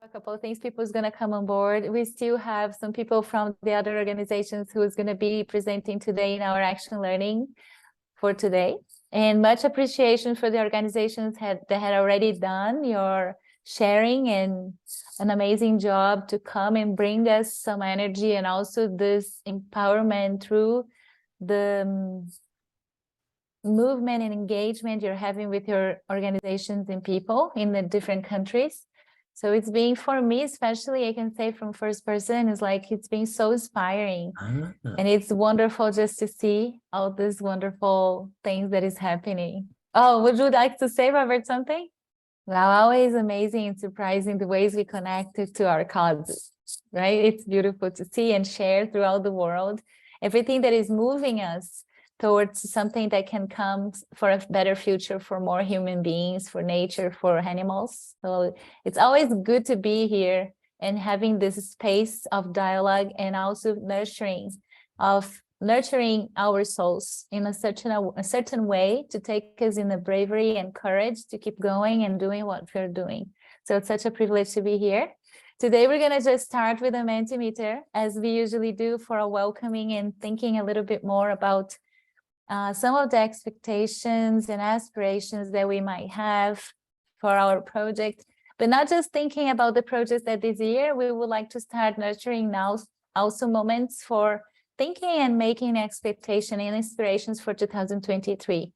A couple of things, people's going to come on board. We still have some people from the other organizations who's going to be presenting today in our action learning for today. And much appreciation for the organizations that had already done your sharing and an amazing job to come and bring us some energy and also this empowerment through the movement and engagement you're having with your organizations and people in the different countries. So it's been, for me especially, I can say from first person, it's like it's been so inspiring. And it's wonderful just to see all these wonderful things that is happening. Oh, would you like to say, Robert, something? Well, always amazing and surprising the ways we connected to our causes, right? It's beautiful to see and share throughout the world everything that is moving us towards something that can come for a better future for more human beings, for nature, for animals. So it's always good to be here and having this space of dialogue and also nurturing our souls in a certain way to take us in the bravery and courage to keep going and doing what we're doing. So it's such a privilege to be here. Today, we're going to just start with a Mentimeter, as we usually do, for a welcoming and thinking a little bit more about some of the expectations and aspirations that we might have for our project, but not just thinking about the project that this year, we would like to start nurturing now also moments for thinking and making expectation and inspirations for 2023.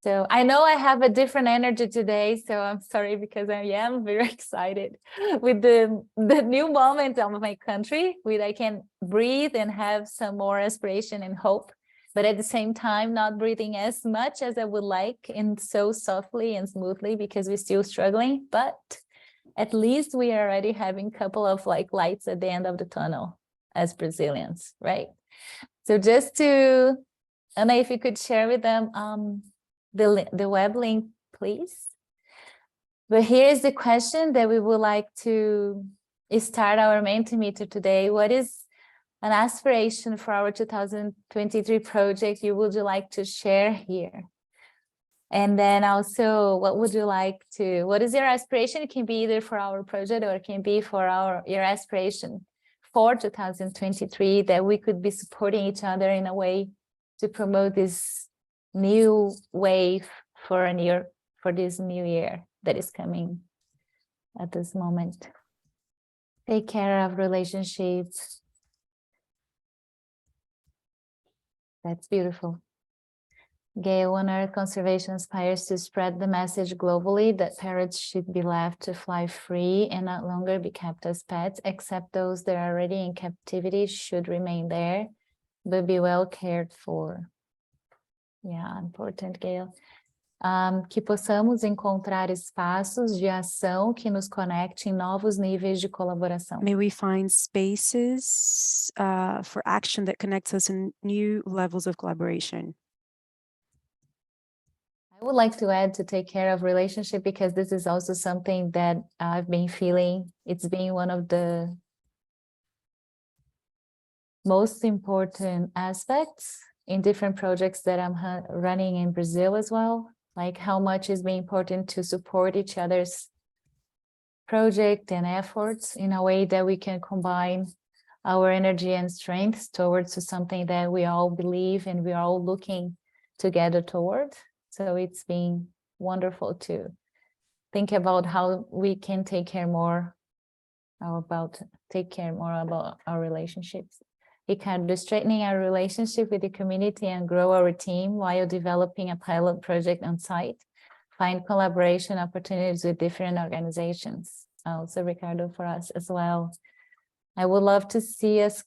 So I know I have a different energy today, so I'm sorry because I am very excited with the new moment of my country, where I can breathe and have some more aspiration and hope, but at the same time, not breathing as much as I would like and so softly and smoothly because we're still struggling, but at least we are already having a couple of lights at the end of the tunnel as Brazilians, right? So just to, Anna, if you could share with them the web link, please. But here's the question that we would like to start our Mentimeter today. What is an aspiration for our 2023 project you would like to share here? And then also, what is your aspiration? It can be either for our project or it can be for your aspiration for 2023, that we could be supporting each other in a way to promote this new wave for this new year that is coming at this moment. Take care of relationships. That's beautiful. Gail, One Earth Conservation aspires to spread the message globally that parrots should be left to fly free and not longer be kept as pets, except those that are already in captivity should remain there, but be well cared for. Yeah, important, Gail. Que possamos encontrar espaços de ação que nos conectem em novos níveis de colaboração. May we find spaces for action that connects us in new levels of collaboration. I would like to add to take care of relationship, because this is also something that I've been feeling. It's been one of the most important aspects in different projects that I'm running in Brazil as well. Like how much is being important to support each other's project and efforts in a way that we can combine our energy and strengths towards something that we all believe and we're all looking together toward. So it's been wonderful to think about how we can take care more about our relationships. Ricardo, strengthening our relationship with the community and grow our team while developing a pilot project on site. Find collaboration opportunities with different organizations. Also, Ricardo, for us as well. I would love to see us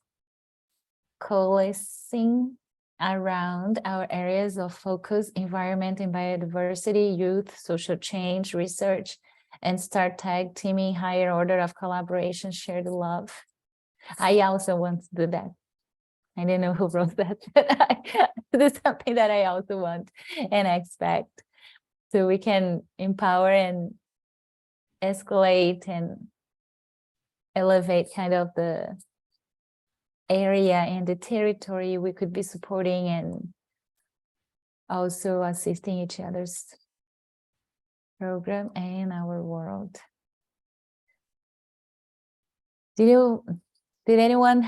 coalescing around our areas of focus: environment and biodiversity, youth, social change, research, and start tag teaming higher order of collaboration, share the love. I also want to do that. I don't know who wrote that, but this is something that I also want and expect. So we can empower and escalate and elevate kind of the area and the territory we could be supporting and also assisting each other's program and our world. Did anyone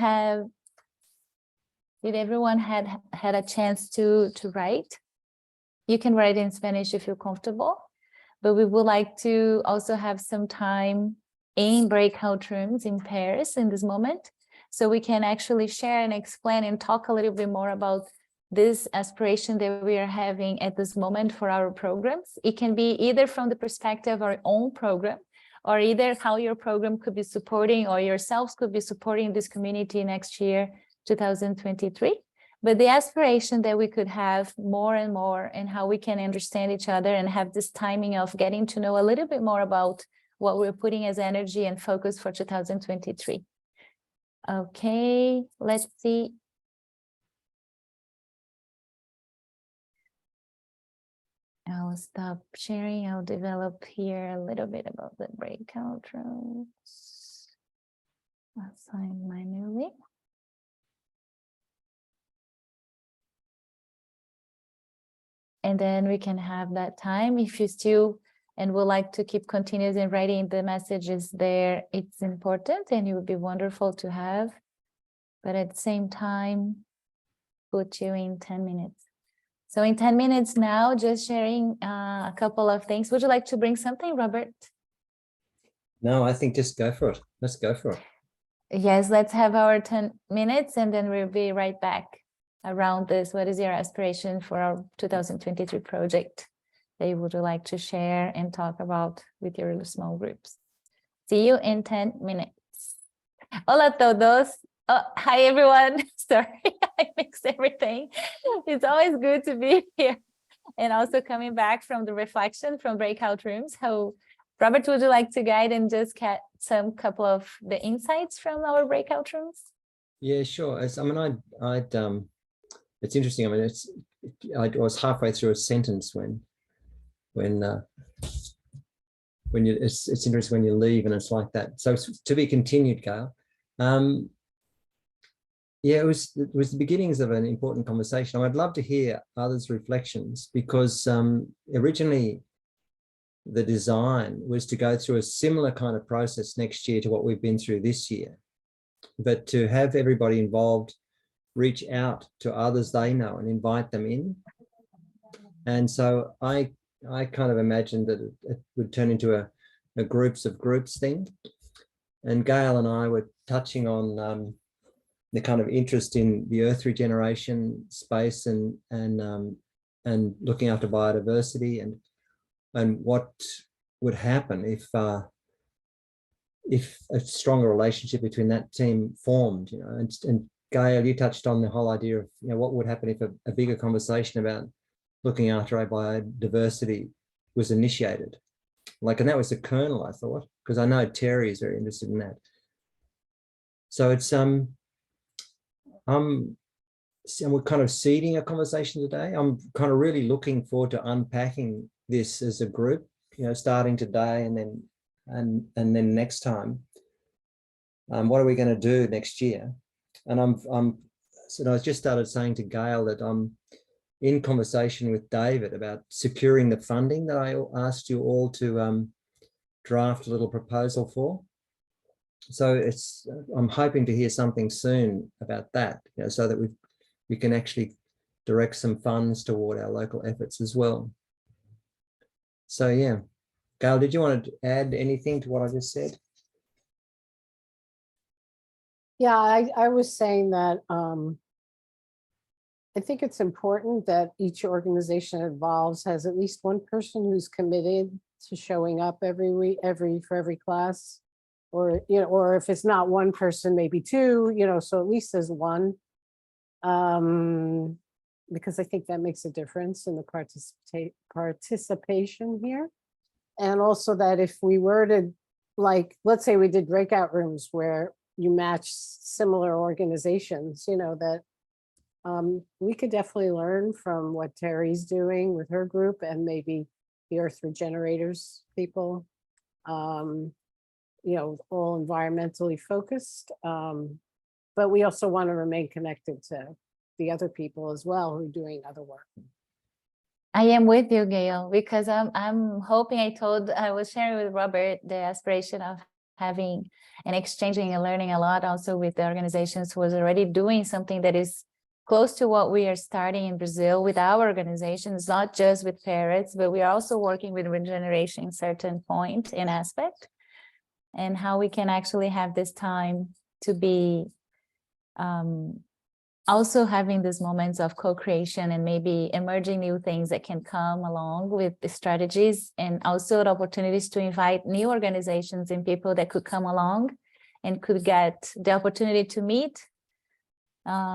did everyone had a chance to write? You can write in Spanish if you're comfortable, but we would like to also have some time in breakout rooms in pairs in this moment, so we can actually share and explain and talk a little bit more about this aspiration that we are having at this moment for our programs. It can be either from the perspective of our own program, or either how your program could be supporting, or yourselves could be supporting this community next year, 2023. But the aspiration that we could have more and more, and how we can understand each other and have this timing of getting to know a little bit more about what we're putting as energy and focus for 2023. Okay, let's see. I'll stop sharing. I'll develop here a little bit about the breakout rooms. Assign manually. And then we can have that time. If you still and would like to keep continuous in writing the messages there, it's important and it would be wonderful to have. But at the same time, put you in 10 minutes. So in 10 minutes now, just sharing a couple of things. Would you like to bring something, Robert? No, I think just go for it. Let's go for it. Yes, let's have our 10 minutes and then we'll be right back around this. What is your aspiration for our 2023 project that you would like to share and talk about with your small groups? See you in 10 minutes. Hola todos. Oh, hi everyone. Sorry, I mixed everything. It's always good to be here. And also coming back from the reflection from breakout rooms. So Robert, would you like to guide and just get some couple of the insights from our breakout rooms? Yeah, sure. It's interesting. I mean, I was halfway through a sentence when it's interesting when you leave and it's like that. So it's to be continued, Gail. Yeah, it was the beginnings of an important conversation. I'd love to hear others' reflections, because originally the design was to go through a similar kind of process next year to what we've been through this year, but to have everybody involved reach out to others they know and invite them in. And so I kind of imagined that it would turn into a groups of groups thing. And Gail and I were touching on the kind of interest in the earth regeneration space and looking after biodiversity and what would happen if a stronger relationship between that team formed, you know. And Gail, you touched on the whole idea of, you know, what would happen if a bigger conversation about looking after our biodiversity was initiated. Like, and that was the kernel, I thought, because I know Terry is very interested in that. So it's we're kind of seeding a conversation today. I'm kind of really looking forward to unpacking this as a group, you know, starting today and then next time. What are we going to do next year? And so I just started saying to Gail that I'm in conversation with David about securing the funding that I asked you all to draft a little proposal for. So I'm hoping to hear something soon about that, you know, so that we can actually direct some funds toward our local efforts as well. So yeah, Gail, did you want to add anything to what I just said? Yeah, I was saying that I think it's important that each organization involved has at least one person who's committed to showing up every week, for every class, or, you know, or if it's not one person, maybe two, you know, so at least as one, because I think that makes a difference in the participation here. And also that if we were to, like, let's say we did breakout rooms where you match similar organizations, you know, that we could definitely learn from what Terry's doing with her group and maybe the Earth Regenerators people, you know, all environmentally focused. But we also want to remain connected to the other people as well who are doing other work. I am with you, Gail, because I'm hoping, I was sharing with Robert the aspiration of having and exchanging and learning a lot also with the organizations who was already doing something that is close to what we are starting in Brazil with our organizations, not just with parrots, but we are also working with regeneration certain point and aspect, and how we can actually have this time to be also having these moments of co-creation and maybe emerging new things that can come along with the strategies, and also the opportunities to invite new organizations and people that could come along and could get the opportunity to meet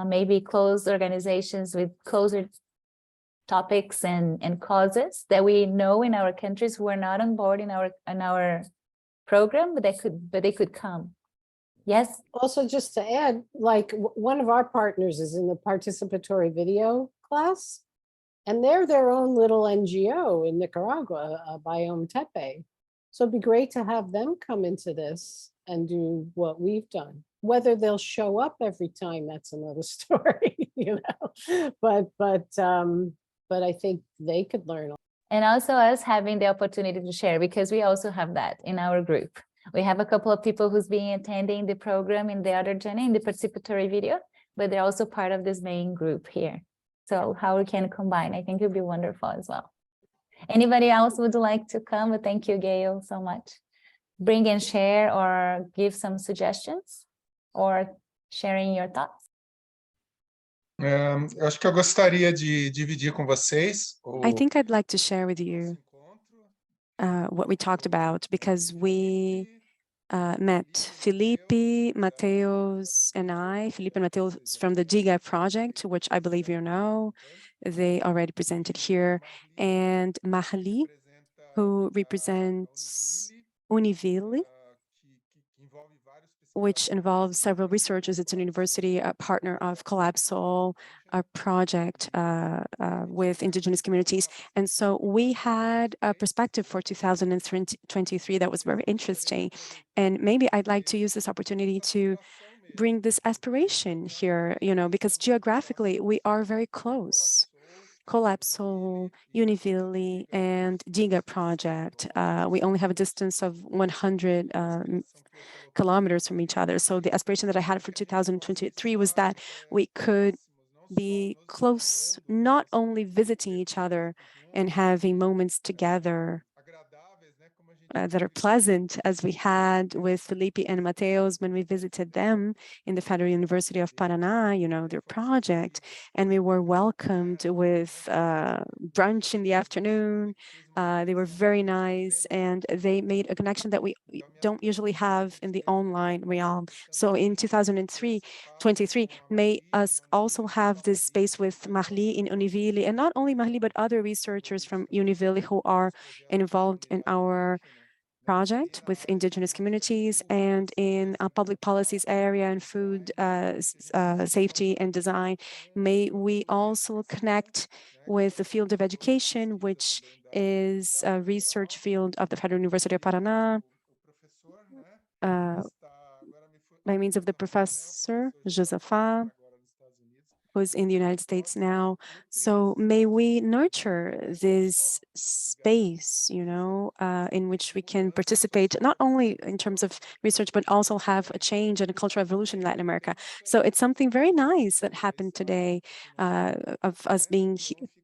maybe closed organizations with closer topics and causes that we know in our countries who are not on board in our program, but they could come. Yes. Also, just to add, like one of our partners is in the participatory video class, and they're their own little NGO in Nicaragua, Biome Tepe. So it'd be great to have them come into this and do what we've done. Whether they'll show up every time, that's another story, you know. But I think they could learn. And also us having the opportunity to share, because we also have that in our group. We have a couple of people who's been attending the program in the other journey, in the participatory video, but they're also part of this main group here. So how we can combine, I think it would be wonderful as well. Anybody else would like to come? But thank you, Gail, so much. Bring and share or give some suggestions or sharing your thoughts. Eu acho que eu gostaria de dividir com vocês I think I'd like to share with you what we talked about, because we met Felipe, Mateus, and I. Felipe and Mateus from the Diga project, which I believe you know. They already presented here. And Marli, who represents Univille, which involves several researchers. It's an university, a partner of Collapsol, a project with indigenous communities. And so we had a perspective for 2023 that was very interesting. And maybe I'd like to use this opportunity to bring this aspiration here, you know, because geographically we are very close. Collapsol, Univille, and Diga project. We only have a distance of 100 kilometers from each other. So the aspiration that I had for 2023 was that we could be close, not only visiting each other and having moments together that are pleasant, as we had with Felipe and Mateus when we visited them in the Federal University of Paraná, you know, their project, and we were welcomed with brunch in the afternoon. They were very nice, and they made a connection that we don't usually have in the online realm. So in 2023, may us also have this space with Marli in Univille, and not only Marli, but other researchers from Univille who are involved in our project with indigenous communities and in public policies area and food safety and design. May we also connect with the field of education, which is a research field of the Federal University of Paraná, by means of the professor, Josepha, who's in the United States now. So may we nurture this space, you know, in which we can participate, not only in terms of research, but also have a change and a cultural evolution in Latin America. So it's something very nice that happened today of us being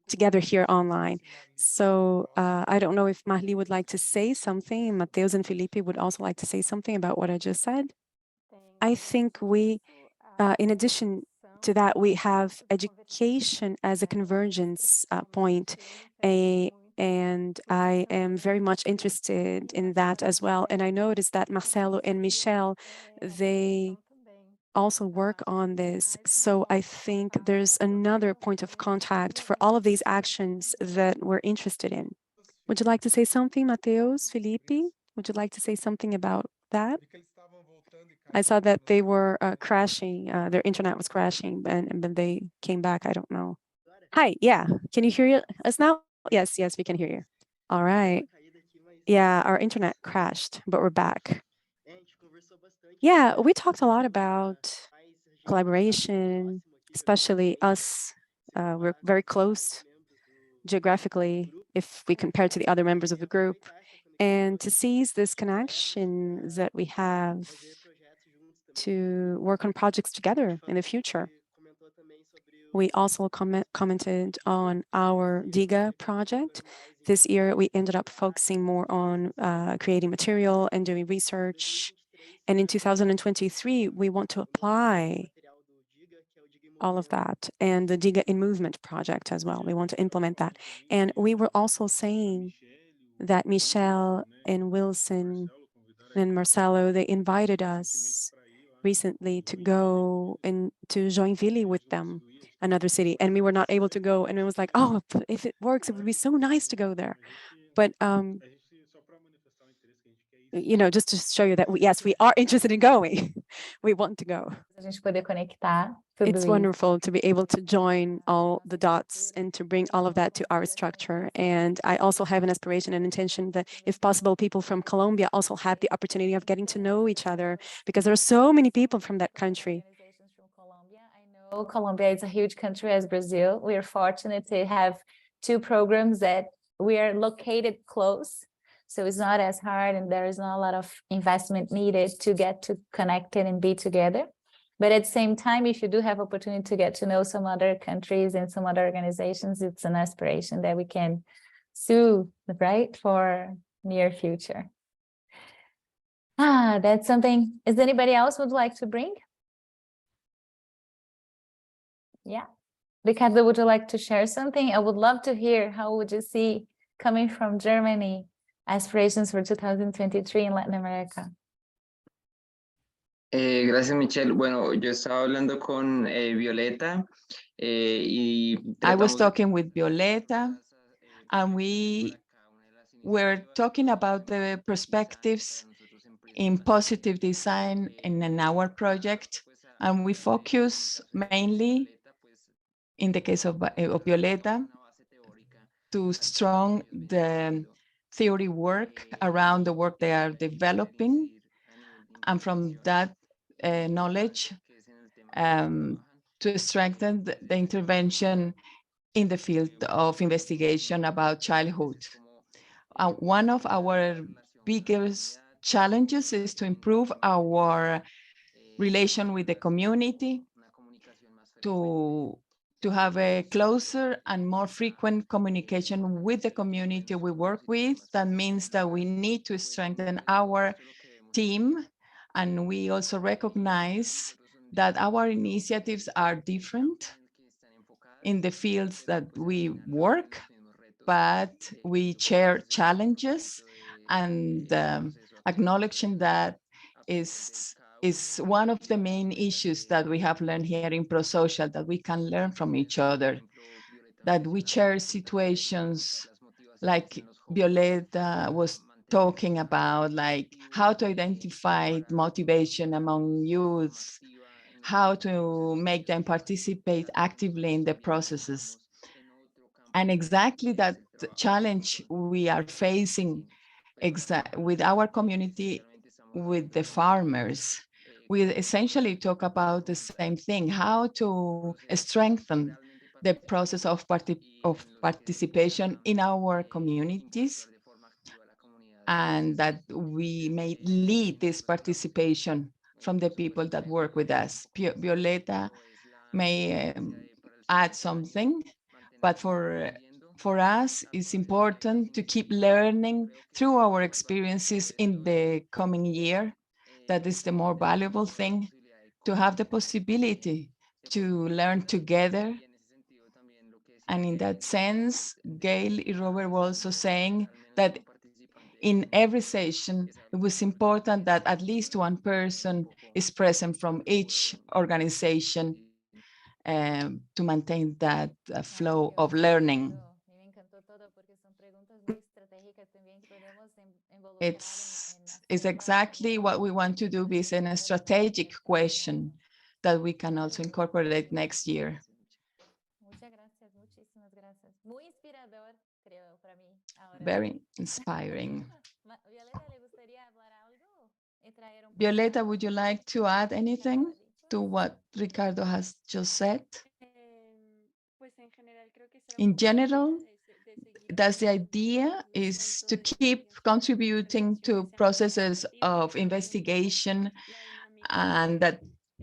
together here online. So I don't know if Marli would like to say something. Mateus and Felipe would also like to say something about what I just said. I think we, in addition to that, we have education as a convergence point, and I am very much interested in that as well. And I noticed that Marcelo and Michelle, they also work on this. So I think there's another point of contact for all of these actions that we're interested in. Would you like to say something, Mateus, Felipe? Would you like to say something about that? I saw that they were crashing, their internet was crashing, and then they came back, I don't know. Hi, yeah, can you hear us now? Yes, we can hear you. All right. Yeah, our internet crashed, but we're back. Yeah, we talked a lot about collaboration, especially us. We're very close geographically if we compare to the other members of the group. and to seize this connection that we have to work on projects together in the future. We also commented on our DIGA project. This year, we ended up focusing more on creating material and doing research. And in 2023, we want to apply all of that, and the DIGA in Movement project as well. We want to implement that. And we were also saying that Michelle and Wilson and Marcelo, they invited us recently to go to Joinville with them, another city, and we were not able to go. And it was like, oh, if it works, it would be so nice to go there. But you know, just to show you that yes, we are interested in going. We want to go. A gente poder conectar tudo It's isso. wonderful to be able to join all the dots and to bring all of that to our structure. And I also have an aspiration and intention that, if possible, people from Colombia also have the opportunity of getting to know each other, because there are so many people from that country. Organizations from Colombia. I know Colombia is a huge country as Brazil. We are fortunate to have two programs that we are located close. So it's not as hard, and there is not a lot of investment needed to get to connected and be together. But at the same time, if you do have opportunity to get to know some other countries and some other organizations, it's an aspiration that we can sue, right, for near future. That's something. Is anybody else would like to bring? Yeah. Ricardo, would you like to share something? I would love to hear how would you see, coming from Germany, aspirations for 2023 in Latin America. Gracias, Michelle. Bueno, yo estaba hablando con Violeta y I was tratamos de- talking with Violeta, and we were talking about the perspectives in positive design in our project, and we focus mainly, in the case of Violeta, to strong the theory work around the work they are developing, and from that knowledge to strengthen the intervention in the field of investigation about childhood. One of our biggest challenges is to improve our relation with the community, to have a closer and more frequent communication with the community we work with. That means that we need to strengthen our team, and we also recognize that our initiatives are different in the fields that we work, but we share challenges, and acknowledging that is one of the main issues that we have learned here in ProSocial, that we can learn from each other, that we share situations like Violeta was talking about, like how to identify motivation among youth, how to make them participate actively in the processes. And exactly that challenge we are facing with our community, with the farmers. We essentially talk about the same thing, how to strengthen the process of participation in our communities, and that we may lead this participation from the people that work with us. Violeta may add something, but for us, it's important to keep learning through our experiences in the coming year. That is the more valuable thing, to have the possibility to learn together. And in that sense, Gail and Robert were also saying that in every session, it was important that at least one person is present from each organization to maintain that flow of learning. It's exactly what we want to do, is a strategic question that we can also incorporate next year. Very inspiring. Violeta, would you like to add anything to what Ricardo has just said? In general, that's the idea, is to keep contributing to processes of investigation, and that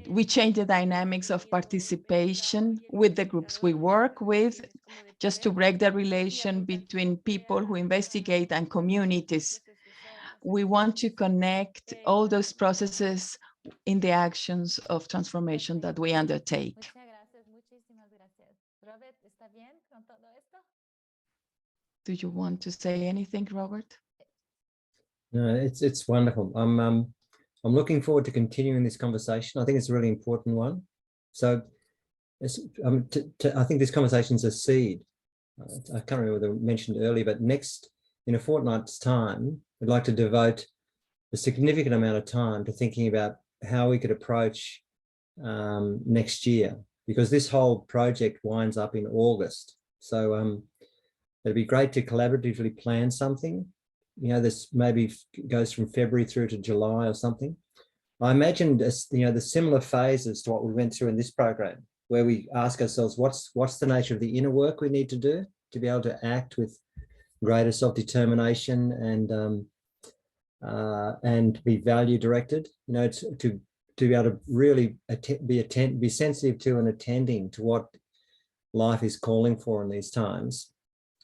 we change the dynamics of participation with the groups we work with, just to break the relation between people who investigate and communities. We want to connect all those processes in the actions of transformation that we undertake. Muchas gracias, muchísimas gracias. Robert, ¿está bien con todo esto? Do you want to say anything, Robert? No, it's wonderful. I'm looking forward to continuing this conversation. I think it's a really important one. So I think this conversation is a seed. I can't remember whether I mentioned earlier, but in a fortnight's time, we'd like to devote a significant amount of time to thinking about how we could approach next year, because this whole project winds up in August. So it'd be great to collaboratively plan something. You know, this maybe goes from February through to July or something. I imagined, the similar phases to what we went through in this program, where we ask ourselves, what's the nature of the inner work we need to do to be able to act with greater self-determination and be value directed, to be able to really be sensitive to and attending to what life is calling for in these times.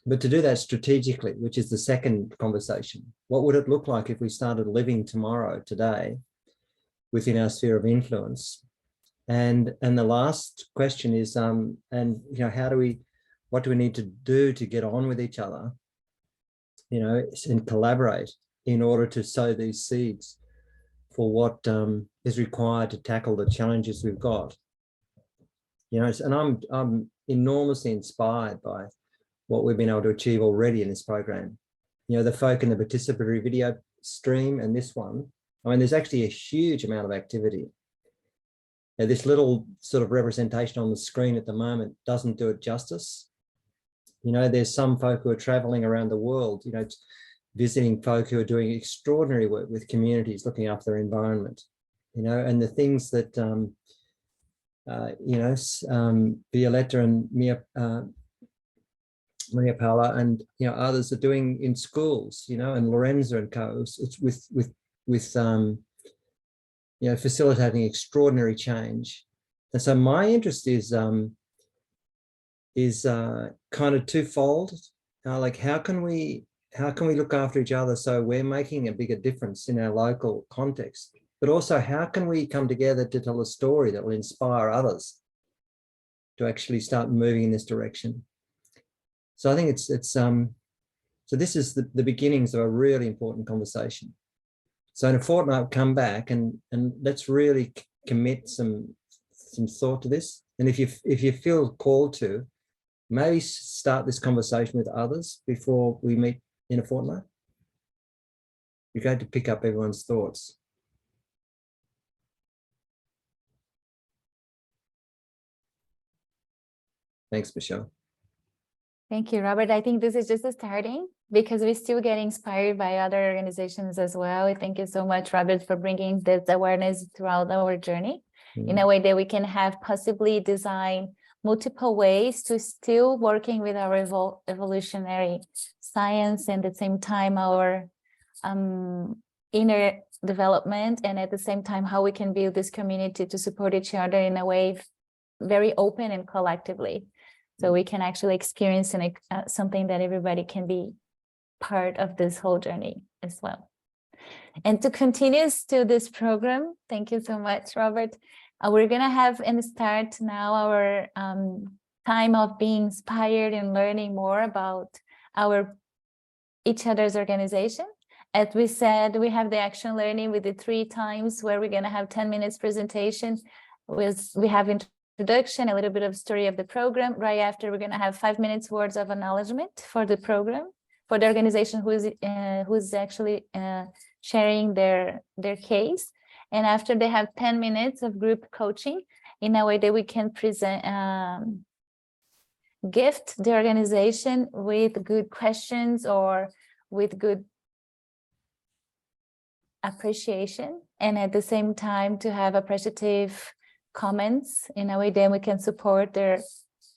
But to do that strategically, which is the second conversation. What would it look like if we started living tomorrow, today, within our sphere of influence? And the last question is, what do we need to do to get on with each other, and collaborate in order to sow these seeds for what is required to tackle the challenges we've got. And I'm enormously inspired by what we've been able to achieve already in this program. The folk in the participatory video stream and this one, there's actually a huge amount of activity. Now, this little sort of representation on the screen at the moment doesn't do it justice. There's some folk who are traveling around the world, visiting folk who are doing extraordinary work with communities, looking after their environment, and the things that, Violetta and Maria Paula and others are doing in schools, and Lorenza and co. It's with facilitating extraordinary change. And so my interest is kind of twofold. Like how can we look after each other so we're making a bigger difference in our local context, but also how can we come together to tell a story that will inspire others to actually start moving in this direction. So I think so this is the beginnings of a really important conversation. So in a fortnight, come back and let's really commit some thought to this. And if you feel called to, maybe start this conversation with others before we meet in a fortnight. You're going to pick up everyone's thoughts. Thanks, Michelle. Thank you, Robert. I think this is just a starting, because we still get inspired by other organizations as well. Thank you so much, Robert, for bringing this awareness throughout our journey in a way that we can have possibly design multiple ways to still working with our evolutionary science and at the same time our inner development, and at the same time how we can build this community to support each other in a way very open and collectively. So we can actually experience something that everybody can be part of this whole journey as well. And to continue to this program, thank you so much, Robert. We're going to have and start now our time of being inspired and learning more about each other's organization. As we said, we have the action learning with the 3 times where we're going to have 10 minutes presentation. We have introduction, a little bit of story of the program. Right after, we're going to have 5 minutes words of acknowledgement for the program, for the organization who's actually sharing their case. And after, they have 10 minutes of group coaching in a way that we can present, gift the organization with good questions or with good appreciation, and at the same time to have appreciative comments in a way that we can support their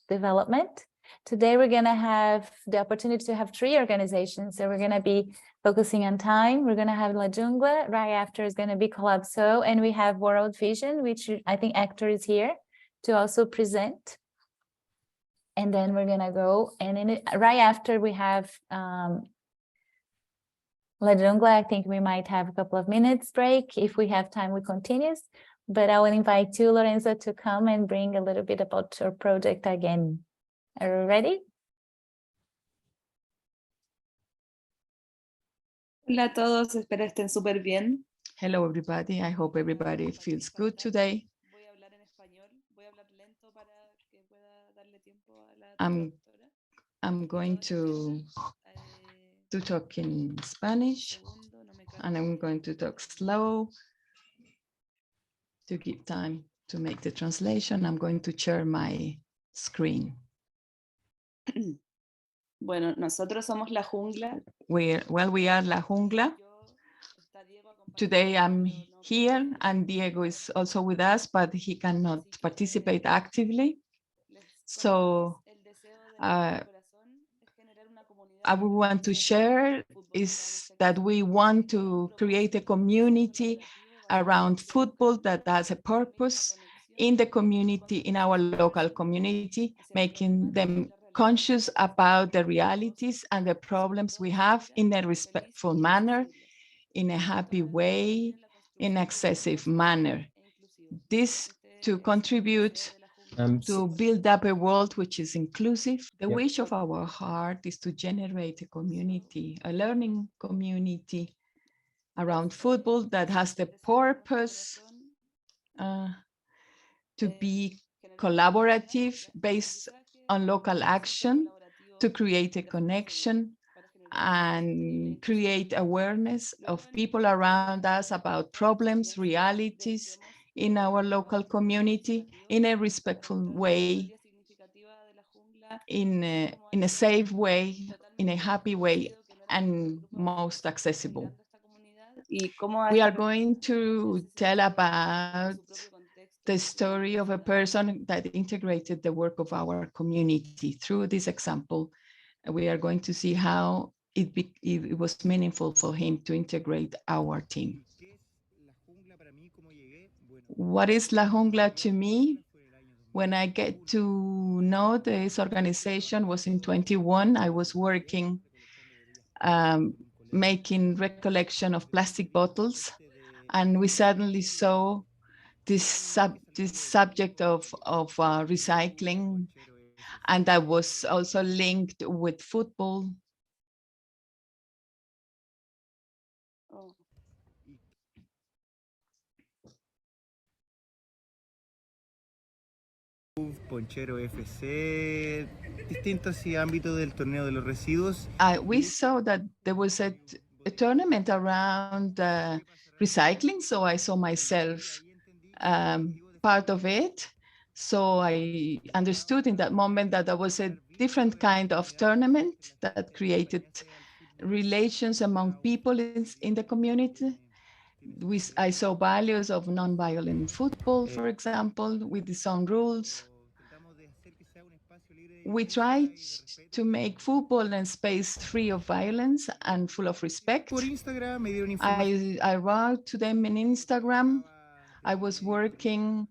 development. Today, we're going to have the opportunity to have 3 organizations. So we're going to be focusing on time. We're going to have La Jungla. Right after is going to be Collapso. And we have World Vision, which I think Hector is here to also present. And then we're going to go. And right after we have La Jungla, I think we might have a couple of minutes break. If we have time, we continue. But I will invite you, Lorenzo, to come and bring a little bit about your project again. Are you ready? Hola a todos, espero estén súper bien. Hello, everybody. I hope everybody feels good today. Voy a hablar en español, voy a hablar lento para que pueda darle tiempo a la I'm traductora. I'm going to talk in Spanish, Segundo, no me and I'm going to talk slow to give time to make the translation. I'm going to share my screen. Bueno, nosotros somos La Jungla. We are La Jungla. Today I'm here and Diego is also with us, but he cannot participate actively. So I would want to share is that we want to create a community around football that has a purpose in the community, in our local community, making them conscious about the realities and the problems we have in a respectful manner, in a happy way, in accessible manner. This to contribute to build up a world which is inclusive. The wish of our heart is to generate a community, a learning community around football that has the purpose to be collaborative based on local action, to create a connection and create awareness of people around us about problems, realities in our local community in a respectful way, in a safe way, in a happy way, and most accessible. We are going to tell about the story of a person that integrated the work of our community. Through this example, we are going to see how it was meaningful for him to integrate our team. What is La Jungla to me? When I get to know this organization was in 21, I was working, making recollection of plastic bottles. And we suddenly saw this subject of recycling, and that was also linked with football. Ponchero FC, distintos ámbitos del torneo de los residuos. We saw that there was a tournament around recycling, so I saw myself part of it. So I understood in that moment that there was a different kind of tournament that created relations among people in the community. I saw values of non-violent football, for example, with its own rules. We tried to make football a space free of violence and full of respect. I wrote to them in Instagram. I was working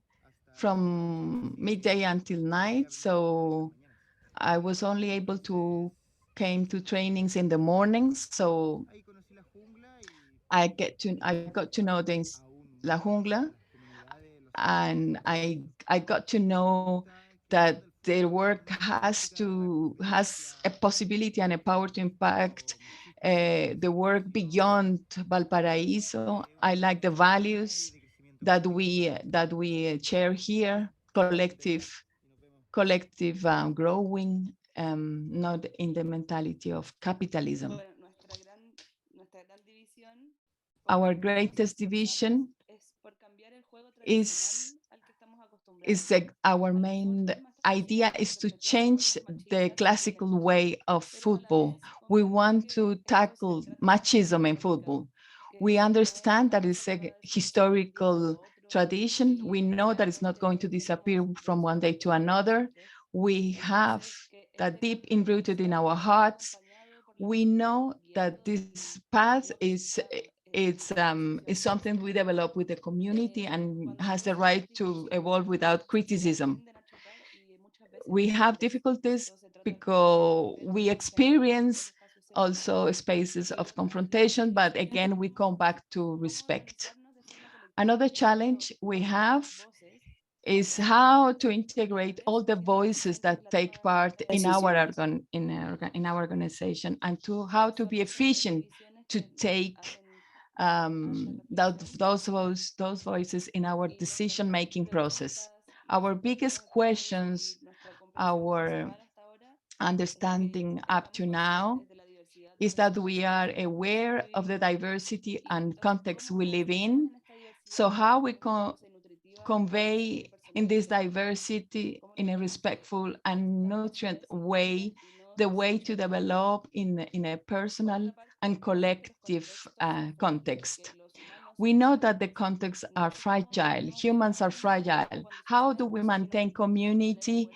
from midday until night, so I was only able to came to trainings in the mornings. So I got to know La Jungla, and I got to know that their work has a possibility and a power to impact the work beyond Valparaiso. I like the values that we share here, collective growing, not in the mentality of capitalism. Our greatest division is our main idea is to change the classical way of football. We want to tackle machism in football. We understand that it's a historical tradition. We know that it's not going to disappear from one day to another. We have that deep enrooted in our hearts. We know that this path is something we develop with the community and has the right to evolve without criticism. We have difficulties because we experience also spaces of confrontation, but again, we come back to respect. Another challenge we have is how to integrate all the voices that take part in our organization, and to how to be efficient to take those voices in our decision-making process. Our biggest questions, our understanding up to now, is that we are aware of the diversity and context we live in. So how we convey in this diversity in a respectful and nutrient way, the way to develop in a personal and collective context. We know that the contexts are fragile, humans are fragile. How do we maintain community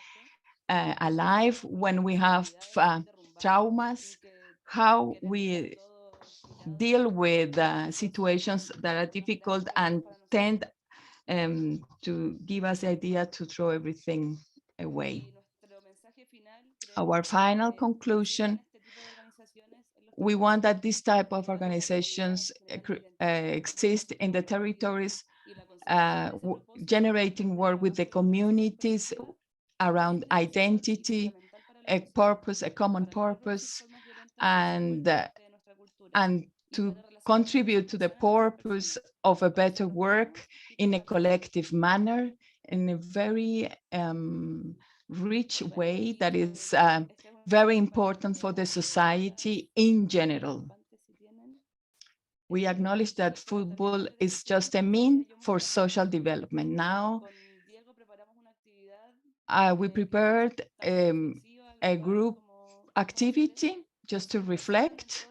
alive when we have traumas? How we deal with situations that are difficult and tend to give us the idea to throw everything away. Our final conclusion, we want that this type of organizations exist in the territories, generating work with the communities around identity, a purpose, a common purpose, and to contribute to the purpose of a better work in a collective manner, in a very rich way that is very important for the society in general. We acknowledge that football is just a means for social development. Now, we prepared a group activity just to reflect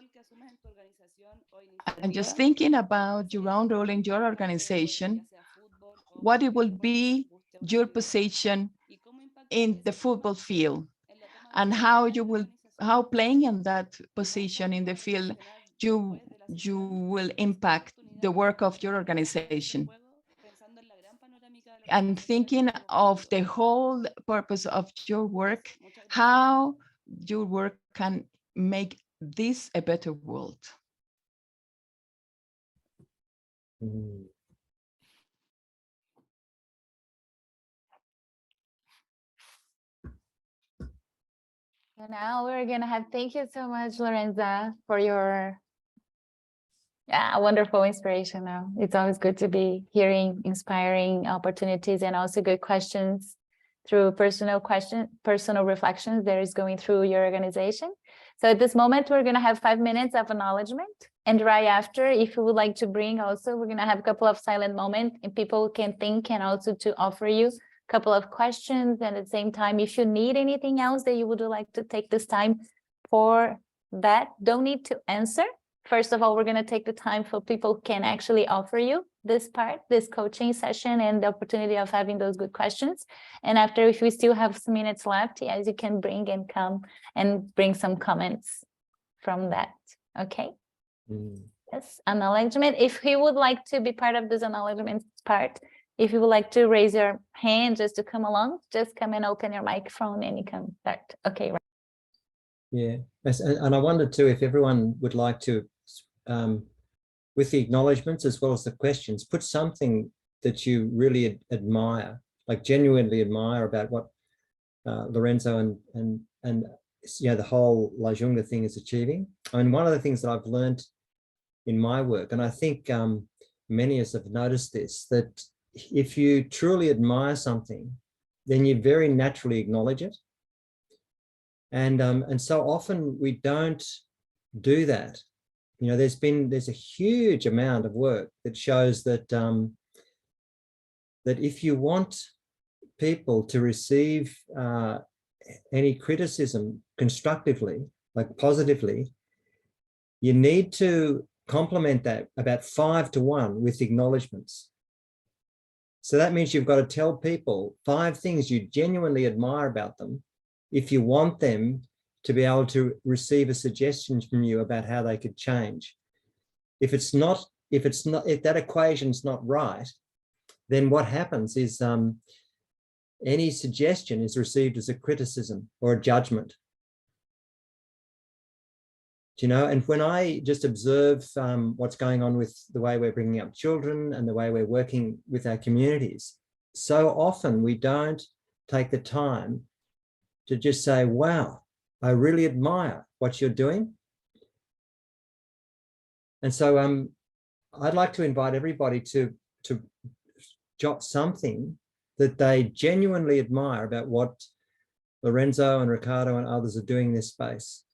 and just thinking about your own role in your organization, what it will be your position in the football field, and how playing in that position in the field, you will impact the work of your organization. And thinking of the whole purpose of your work, how your work can make this a better world. Mm. So now we're gonna have, thank you so much, Lorenza, for your wonderful inspiration. Now it's always good to be hearing inspiring opportunities and also good questions through personal reflections that is going through your organization. So at this moment, we're gonna have 5 minutes of acknowledgement. And right after, if you would like to bring also, we're gonna have a couple of silent moments and people can think and also to offer you a couple of questions. And at the same time, if you need anything else that you would like to take this time for that, don't need to answer. First of all, we're gonna take the time for people who can actually offer you this part, this coaching session and the opportunity of having those good questions. And after, if we still have some minutes left, yes, you can bring and come and bring some comments from that, okay? Yes, acknowledgement. If you would like to be part of this acknowledgement part, if you would like to raise your hand just to come along, just come and open your microphone and you can start. Okay. Right. Yeah, and I wondered too if everyone would like to, with the acknowledgements as well as the questions, put something that you really admire, like genuinely admire about what Lorenzo and you know, the whole La Jungla thing is achieving. I mean, one of the things that I've learned in my work, and I think many of us have noticed this, that if you truly admire something, then you very naturally acknowledge it. And so often we don't do that. You know, there's a huge amount of work that shows that that if you want people to receive any criticism constructively, like positively, you need to complement that about 5 to 1 with acknowledgements. So that means you've got to tell people 5 things you genuinely admire about them, if you want them to be able to receive a suggestion from you about how they could change. If that equation's not right, then what happens is any suggestion is received as a criticism or a judgment. Do you know? And when I just observe what's going on with the way we're bringing up children and the way we're working with our communities, so often we don't take the time to just say, wow, I really admire what you're doing. And so I'd like to invite everybody to jot something that they genuinely admire about what Lorenzo and Ricardo and others are doing in this space.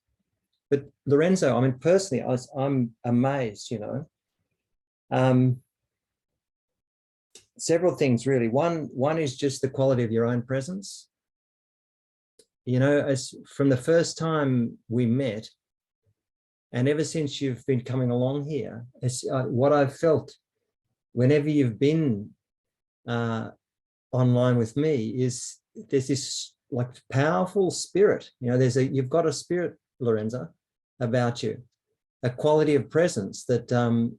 But Lorenzo, I mean, personally, I'm amazed, you know. Several things really. One is just the quality of your own presence. You know, as from the first time we met, and ever since you've been coming along here, it's what I've felt whenever you've been online with me is there's this like powerful spirit. You know, you've got a spirit, Lorenzo, about you, a quality of presence that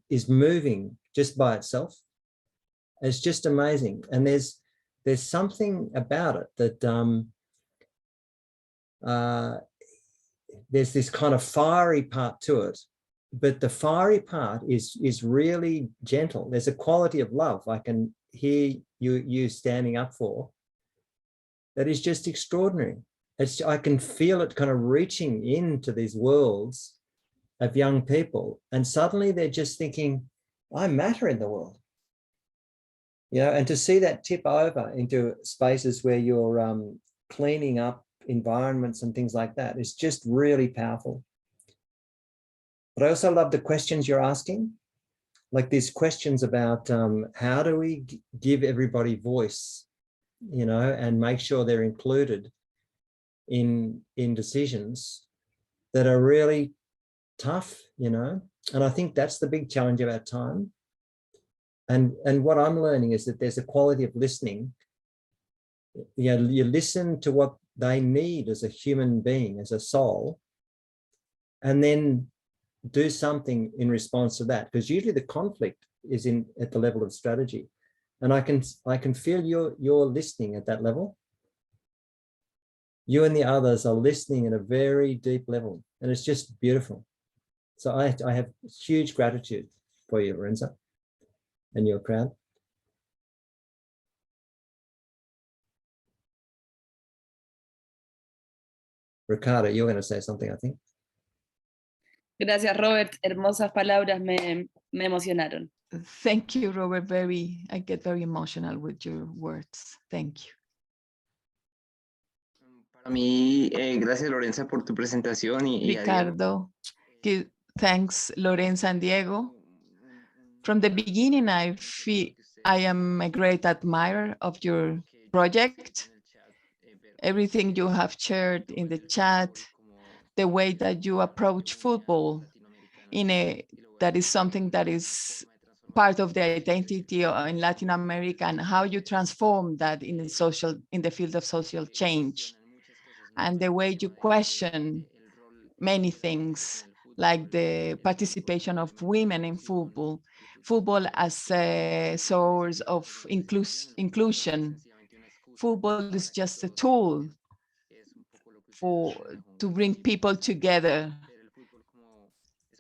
is moving just by itself. It's just amazing. And there's something about it that there's this kind of fiery part to it, but the fiery part is really gentle. There's a quality of love I can hear you standing up for that is just extraordinary. I can feel it kind of reaching into these worlds of young people, and suddenly they're just thinking, I matter in the world. You know, and to see that tip over into spaces where you're cleaning up environments and things like that is just really powerful. But I also love the questions you're asking, like these questions about how do we give everybody voice, you know, and make sure they're included in decisions that are really tough, you know. And I think that's the big challenge of our time. And what I'm learning is that there's a quality of listening. You know, you listen to what they need as a human being, as a soul, and then do something in response to that. Because usually the conflict is at the level of strategy. And I can feel you're listening at that level. You and the others are listening at a very deep level, and it's just beautiful. So I have huge gratitude for you, Lorenzo, and your crowd. Ricardo, you're going to say something, I think. Gracias, Robert. Hermosas palabras, me emocionaron. Thank you, Robert. I get very emotional with your words. Thank you. Para mí, gracias Lorenza por tu presentación y a Diego. Ricardo, thanks Lorenza and Diego. From the beginning, I am a great admirer of your project. Everything you have shared in the chat, the way that you approach football that is something that is part of the identity in Latin America, and how you transform that in the field of social change, and the way you question many things like the participation of women in football as a source of inclusion. Football is just a tool to bring people together,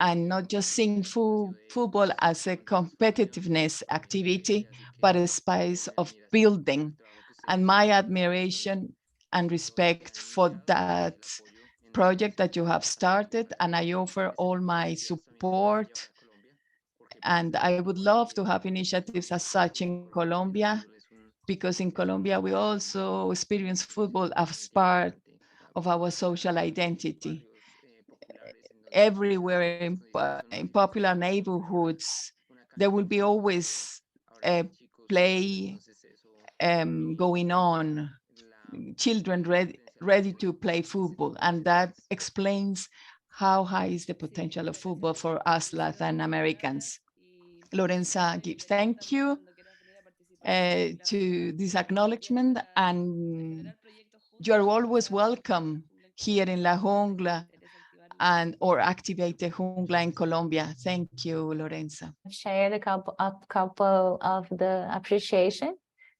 and not just seeing football as a competitiveness activity, but a space of building. And my admiration and respect for that project that you have started, and I offer all my support. And I would love to have initiatives as such in Colombia, because in Colombia we also experience football as part of our social identity. Everywhere in popular neighborhoods, there will be always a play going on, children ready to play football, and that explains how high is the potential of football for us Latin Americans. Lorenza gives thank you to this acknowledgement, and you are always welcome here in La Jungla and or Activate the Jungla in Colombia. Thank you, Lorenza. I've shared a couple of the appreciation.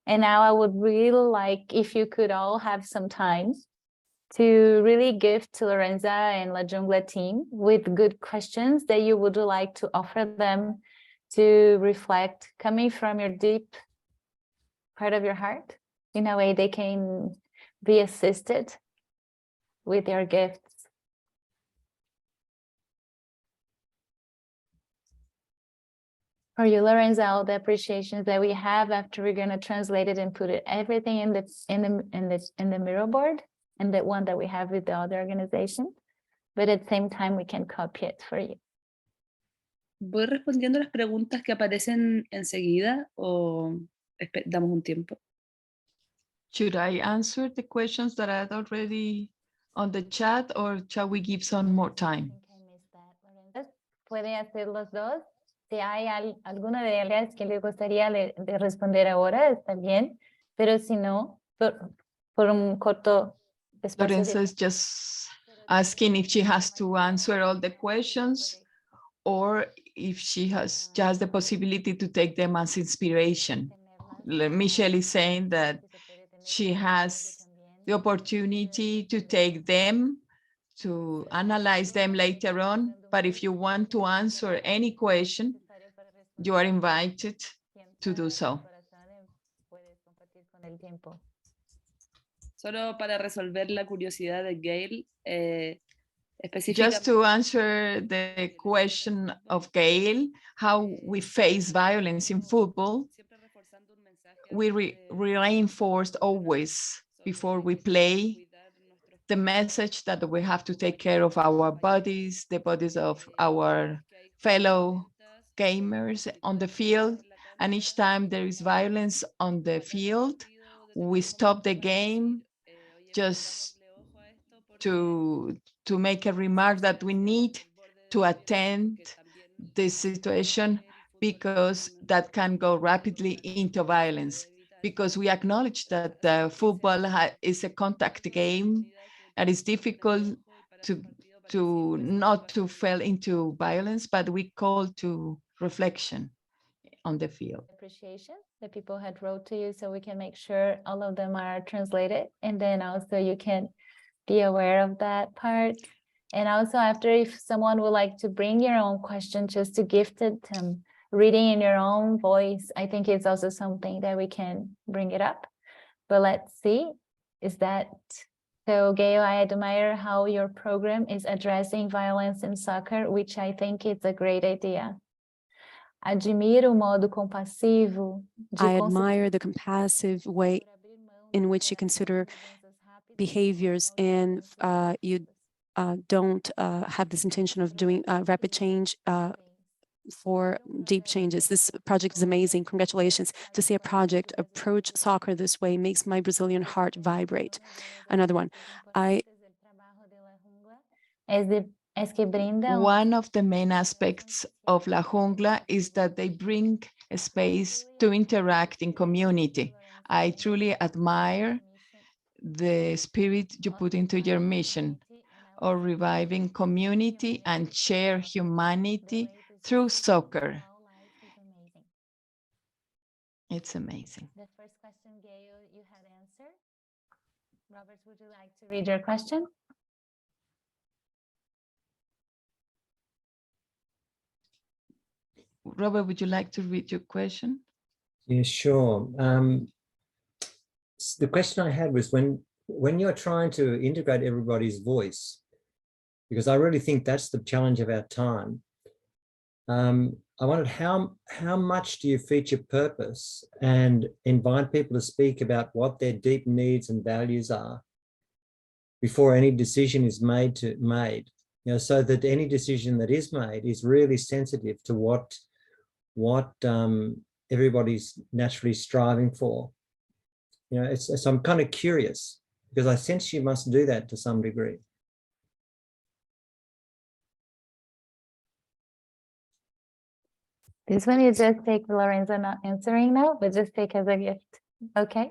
And now I would really like if you could all have some time to really give to Lorenza and La Jungla team with good questions that you would like to offer them to reflect coming from your deep part of your heart. In a way they can be assisted with their gifts. For you, Lorenza, all the appreciations that we have after we're going to translate it and put it everything in the Miro board and the one that we have with the other organization, but at the same time we can copy it for you. ¿Voy respondiendo las preguntas que aparecen enseguida o damos un tiempo? Should I answer the questions that are already on the chat or shall we give some more time? Puede hacer los dos. Si hay alguna de ellas que le gustaría de responder ahora, está bien, pero si no, por un corto espacio. Lorenza is just asking if she has to answer all the questions or if she has just the possibility to take them as inspiration. Michelle is saying that she has the opportunity to take them, to analyze them later on, but if you want to answer any question, you are invited to do so. Solo para resolver la curiosidad de Gail, Just to answer the question of Gail, how we face violence in football, we reinforced always before we play the message that we have to take care of our bodies, the bodies of our fellow gamers on the field. And each time there is violence on the field, we stop the game just to make a remark that we need to attend this situation because that can go rapidly into violence. Because we acknowledge that football is a contact game and it's difficult to not to fall into violence, but we call to reflection on the field. Appreciation that people had wrote to you, so we can make sure all of them are translated, and then also you can be aware of that part. And also after, if someone would like to bring your own question just to gift it, reading in your own voice, I think it's also something that we can bring it up. But let's see, is that so? Gail, I admire how your program is addressing violence in soccer, which I think is a great idea. Admiro o modo compassivo de I admire the compassive way in which you consider behaviors and you don't have this intention of doing rapid change for deep changes. This project is amazing. Congratulations. To see a project approach soccer this way makes my Brazilian heart vibrate. Another one. One of the main aspects of La Jungla is that they bring a space to interact in community. I truly admire the spirit you put into your mission of reviving community and share humanity through soccer. It's amazing. The first question, Gail, you had answered. Robert, would you like to read your question? Robert, would you like to read your question? Yeah, sure. The question I had was when you're trying to integrate everybody's voice, because I really think that's the challenge of our time. I wondered how much do you feature purpose and invite people to speak about what their deep needs and values are before any decision is made, you know, so that any decision that is made is really sensitive to what everybody's naturally striving for. You know, so I'm kind of curious because I sense you must do that to some degree. This one you just take Lorenza not answering now, but just take as a gift. Okay.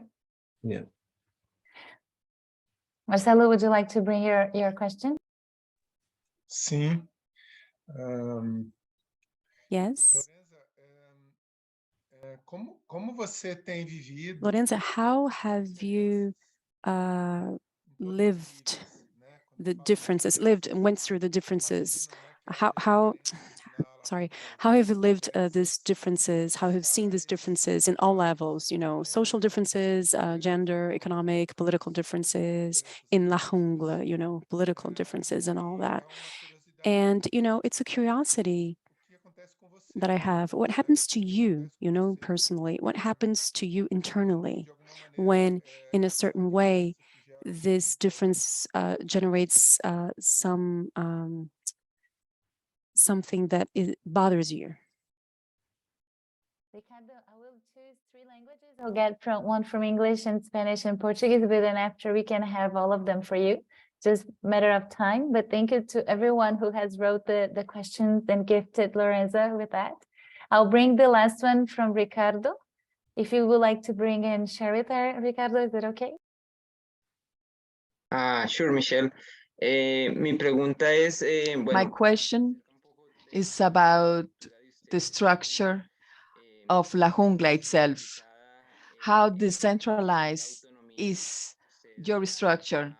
Yeah. Marcelo, would you like to bring your question? Sim. Yes. Como você tem vivido Lorenza, how have you lived the differences, lived and went through the differences? Sorry, how have you lived these differences? How have you seen these differences in all levels, you know, social differences, gender, economic, political differences, in La Jungla, you know, political differences and all that. And, you know, it's a curiosity that I have. What happens to you, you know, personally? What happens to you internally when, in a certain way, this difference generates something that bothers you? Ricardo, I will choose 3 languages. I'll get one from English and Spanish and Portuguese, but then after we can have all of them for you. Just matter of time. But thank you to everyone who has wrote the questions and gifted Lorenza with that. I'll bring the last one from Ricardo. If you would like to bring and share with her, Ricardo, is it okay? Sure, Michelle. Mi pregunta es, My bueno, question is about the structure of La Jungla itself. How decentralized is your structure,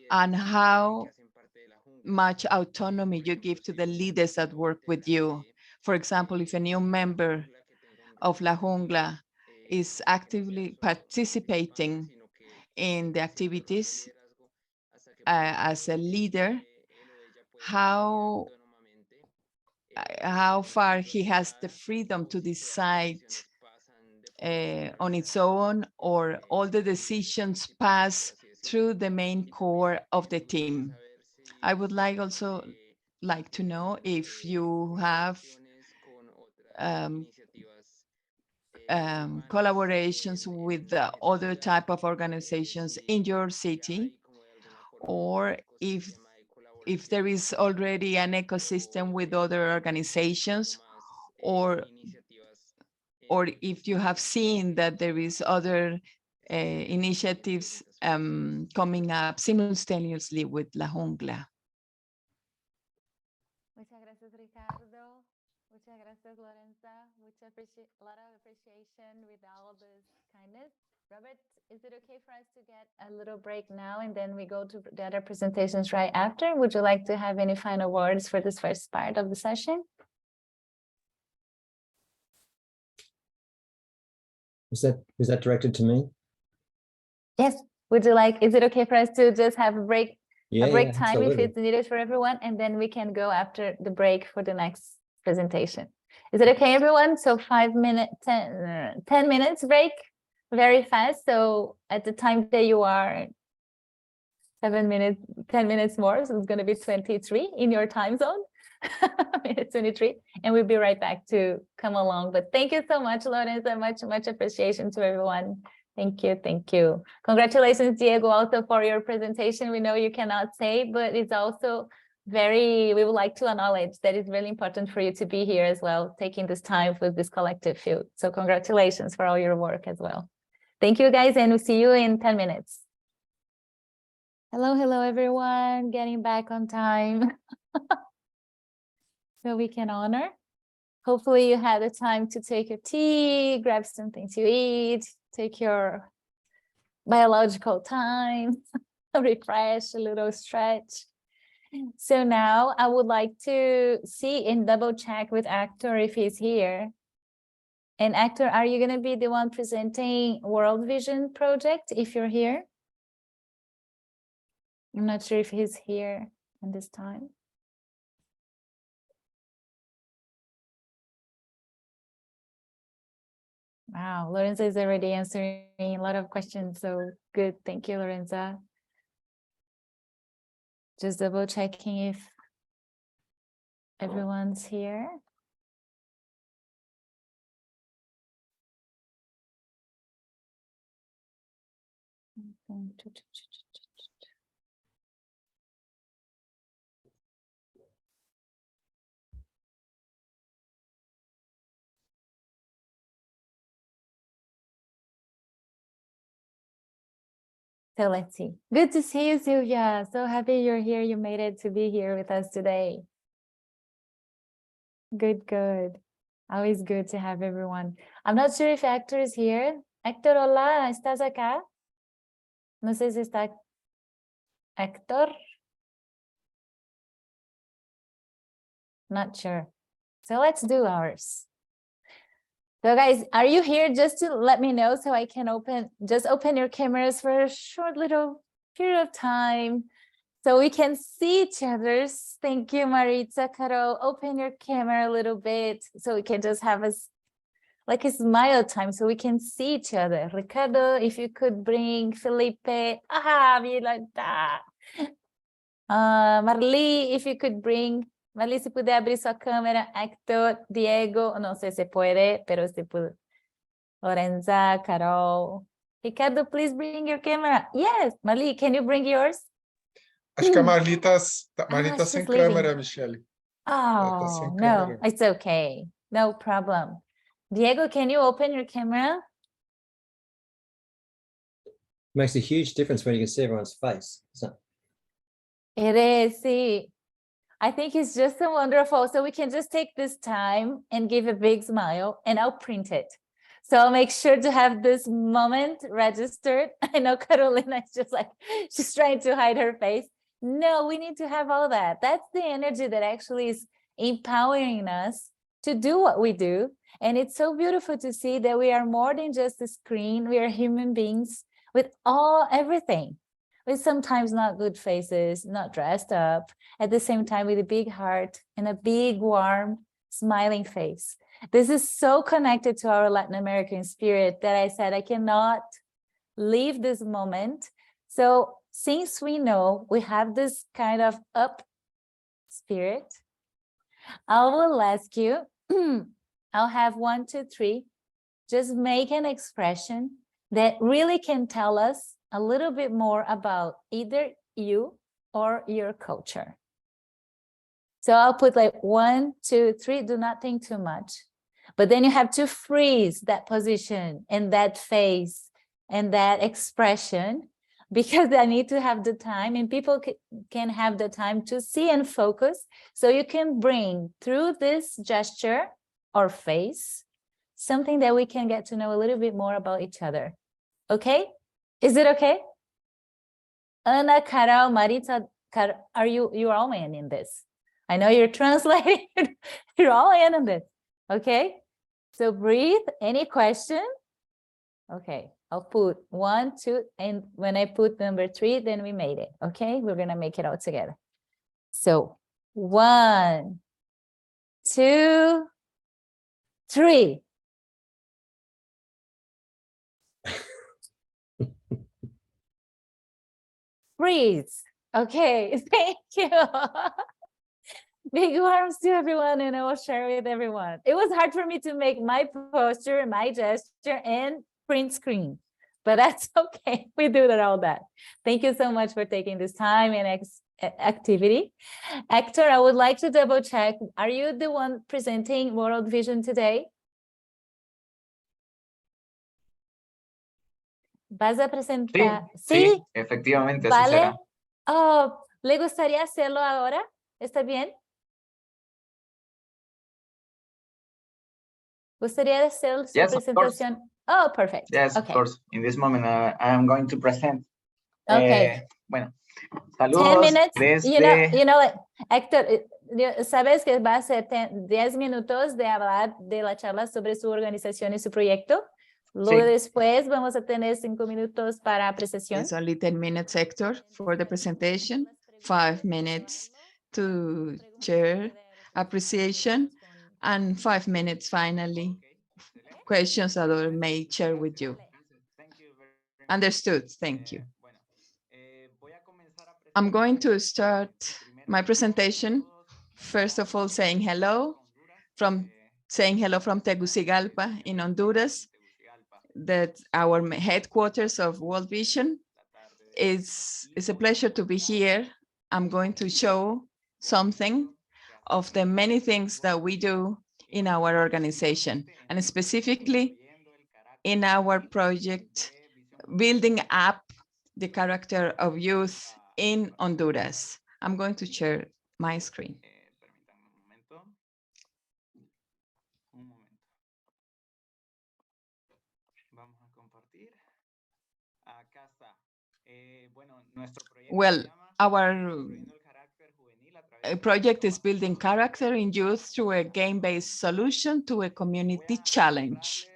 and how much autonomy you give to the leaders that work with you? For example, if a new member of La Jungla is actively participating in the activities as a leader, how far he has the freedom to decide on its own, or all the decisions pass through the main core of the team. I would also like to know if you have collaborations with the other type of organizations in your city, or if there is already an ecosystem with other organizations, or if you have seen that there is other initiatives coming up simultaneously with La Jungla. Muchas gracias, Ricardo. Muchas gracias, Lorenza. A lot of appreciation with all this kindness. Robert, is it okay for us to get a little break now and then we go to the other presentations right after? Would you like to have any final words for this first part of the session? Was that directed to me? Yes. Would you like, is it okay for us to just have a break Yeah, time if absolutely. it's needed for everyone, and then we can go after the break for the next presentation? Is it okay, everyone? So 10 minutes break, very fast. So at the time that you are 10 minutes more, so it's going to be 23 in your time zone. It's 23, and we'll be right back to come along. But thank you so much, Lorenza. Much appreciation to everyone. Thank you. Thank you. Congratulations, Diego, also for your presentation. We know you cannot say, but it's also we would like to acknowledge that it's really important for you to be here as well, taking this time with this collective field. So congratulations for all your work as well. Thank you, guys, and we'll see you in 10 minutes. Hello, everyone. Getting back on time. So we can honor. Hopefully you had the time to take your tea, grab something to eat, take your biological time, refresh, a little stretch. So now I would like to see and double check with Hector if he's here. And Hector, are you going to be the one presenting World Vision project if you're here? I'm not sure if he's here at this time. Wow, Lorenza is already answering a lot of questions, so good. Thank you, Lorenza. Just double checking if everyone's here. So let's see. Good to see you, Sylvia. So happy you're here. You made it to be here with us today. Good, good. Always good to have everyone. I'm not sure if Hector is here. Hector, hola, ¿estás acá? No sé si está Hector. Not sure. So let's do ours. So guys, are you here just to let me know so I can open your cameras for a short little period of time so we can see each other's. Thank you, Maritza, Carol. Open your camera a little bit so we can just have like a smile time so we can see each other. Ricardo, if you could bring Felipe. Me like that. Marli, if you could bring. Marli, si puder abrir sua câmera. Hector, Diego, no sé si puede, pero si puede. Lorenza, Carol. Ricardo, please bring your camera. Yes, Marli, can you bring yours? Acho que a Marli tá sem she's leaving. câmera, Michele. tá sem Oh, no, câmera. it's okay. No problem. Diego, can you open your camera? Makes a huge difference when you can see everyone's face. So, It is, see. I think it's just so wonderful. So we can just take this time and give a big smile and I'll print it. So I'll make sure to have this moment registered. I know Carolina is just like, she's trying to hide her face. No, we need to have all that. That's the energy that actually is empowering us to do what we do. And it's so beautiful to see that we are more than just a screen. We are human beings with everything. With sometimes not good faces, not dressed up, at the same time with a big heart and a big, warm, smiling face. This is so connected to our Latin American spirit that I said I cannot leave this moment. So since we know we have this kind of up spirit, I will ask you, I'll have 1, 2, 3, just make an expression that really can tell us a little bit more about either you or your culture. So I'll put like 1, 2, 3, do not think too much. But then you have to freeze that position and that face and that expression because I need to have the time and people can have the time to see and focus. So you can bring through this gesture or face something that we can get to know a little bit more about each other. Okay? Is it okay? Ana, Carol, Maritza, are you're all in this? I know you're translating. You're all in on this. Okay? So breathe. Any question? Okay. I'll put 1, 2, and when I put number 3, then we made it. Okay? We're going to make it all together. So 1, 2, 3. Freeze. Okay, thank you. Big arms to everyone, and I will share with everyone. It was hard for me to make my posture, my gesture, and print screen, but that's okay. We do all that. Thank you so much for taking this time and activity. Hector, I would like to double check. Are you the one presenting World Vision today? ¿Vas a presentar? Sí, efectivamente, así ¿Vale? será. Oh, ¿le gustaría hacerlo ahora? ¿Está bien? ¿Gustaría hacer su Yes, of course. presentación? Oh, perfect. Yes, Okay. of course. In this moment, I am going to present. Okay. Bueno, 10 saludos minutes. desde... You know, Héctor, ¿sabes que va a ser 10 minutos de hablar de la charla sobre su organización y su proyecto? Luego después vamos a tener 5 minutos para apreciación. It's only 10 minutes, Hector, for the presentation, 5 minutes to share appreciation, and 5 minutes finally, questions that I may share with you. Understood, thank you. I'm going to start my presentation, first of all, saying hello from Tegucigalpa in Honduras. That our headquarters of World Vision. It's a pleasure to be here. I'm going to show something of the many things that we do in our organization, and specifically in our project, building up the character of youth in Honduras. I'm going to share my screen. Permítanme un momento. Un momento. Vamos a compartir. Acá está. Bueno, nuestro proyecto Well, se llama our Construyendo el carácter juvenil a través project is building character in youth through a game-based solution to a community challenge.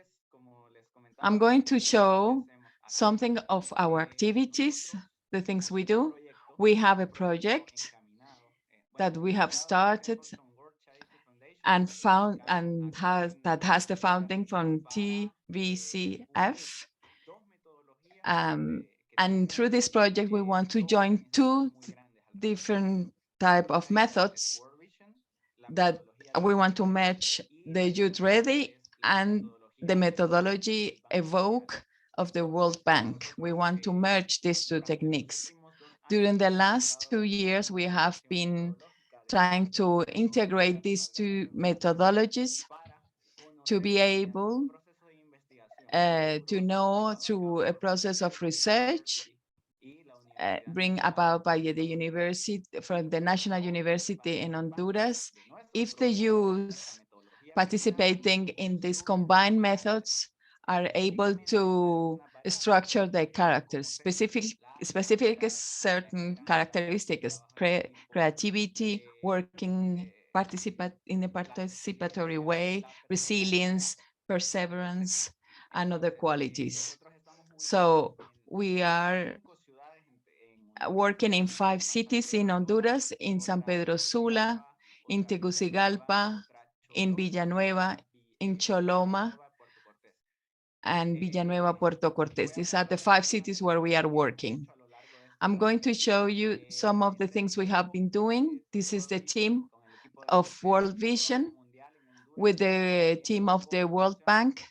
I'm going to show something of our activities, the things we do. We have a project that we have started and found and that has the funding from TVCF. And through this project, we want to join two different type of methods that we want to match the Youth Ready and the methodology Evoke of the World Bank. We want to merge these two techniques. During the last 2 years, we have been trying to integrate these two methodologies to be able to know through a process of research bring about by the university, from the National University in Honduras, if the youth participating in these combined methods are able to structure their characters, specific certain characteristics, creativity, working in a participatory way, resilience, perseverance, and other qualities. So we are working in 5 cities in Honduras, in San Pedro Sula, in Tegucigalpa, in Villanueva, in Choloma, and Villanueva, Puerto Cortes. These are the 5 cities where we are working. I'm going to show you some of the things we have been doing. This is the team of World Vision with the team of the World Bank,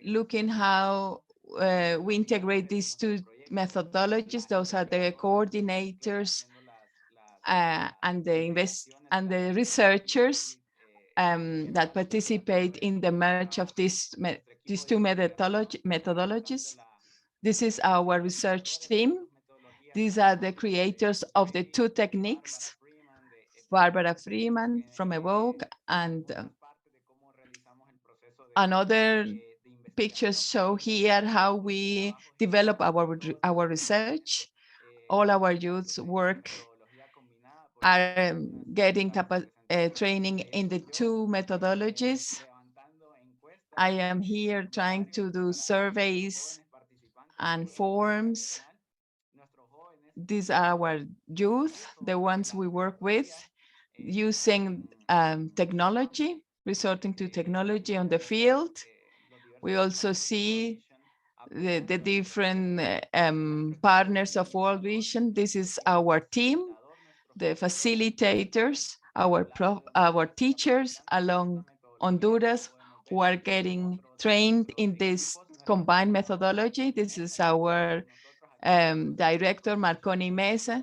looking how we integrate these two methodologies. Those are the coordinators and the researchers that participate in the merge of these two methodologies. This is our research team. These are the creators of the two techniques, Barbara Freeman from Evoke, and another pictures show here how we develop our research. All our youths are getting training in the two methodologies. I am here trying to do surveys and forms. These are our youth, the ones we work with, using technology, resorting to technology on the field. We also see the different partners of World Vision. This is our team, the facilitators, our teachers along Honduras who are getting trained in this combined methodology. This is our director, Marconi Mesa.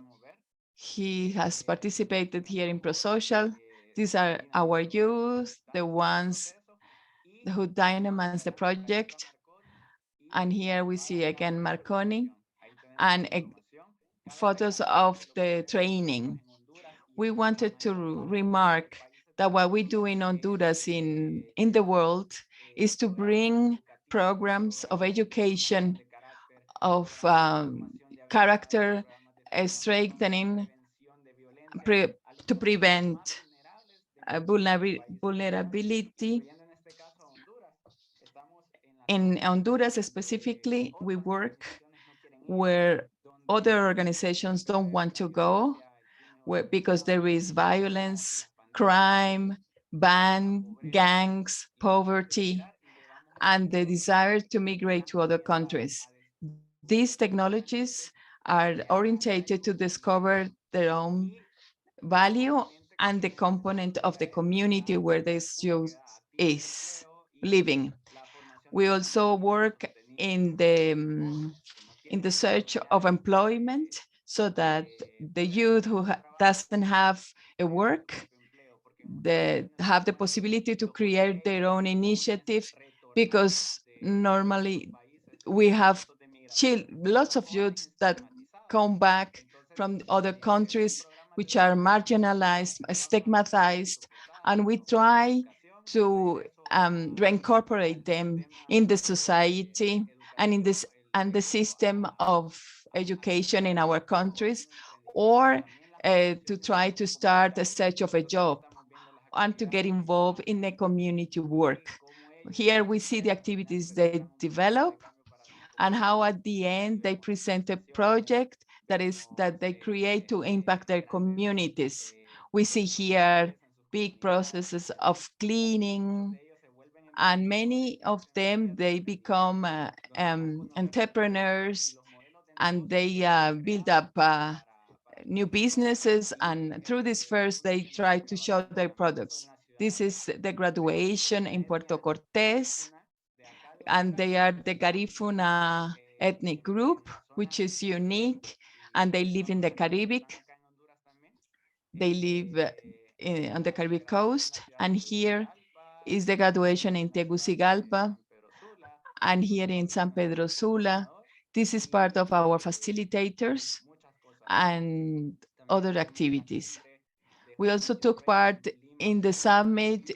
He has participated here in ProSocial. These are our youth, the ones who dynamize the project. And here we see again Marconi and photos of the training. We wanted to remark that what we do in Honduras in the world is to bring programs of education, of character strengthening to prevent vulnerability. In Honduras specifically, we work where other organizations don't want to go, because there is violence, crime, gangs, poverty, and the desire to migrate to other countries. These technologies are orientated to discover their own value and the component of the community where this youth is living. We also work in the search of employment, so that the youth who doesn't have a work, they have the possibility to create their own initiative, because normally we have lots of youth that come back from other countries which are marginalized, stigmatized, and we try to reincorporate them in the society and in this and the system of education in our countries, or to try to start a search of a job and to get involved in the community work. Here we see the activities they develop and how at the end they present a project that they create to impact their communities. We see here big processes of cleaning, and many of them, they become entrepreneurs, and they build up new businesses, and through this first they try to show their products. This is the graduation in Puerto Cortes, and they are the Garifuna ethnic group, which is unique, and they live in the Caribbean. They live on the Caribbean coast, and here is the graduation in Tegucigalpa, and here in San Pedro Sula. This is part of our facilitators and other activities. We also took part in the summit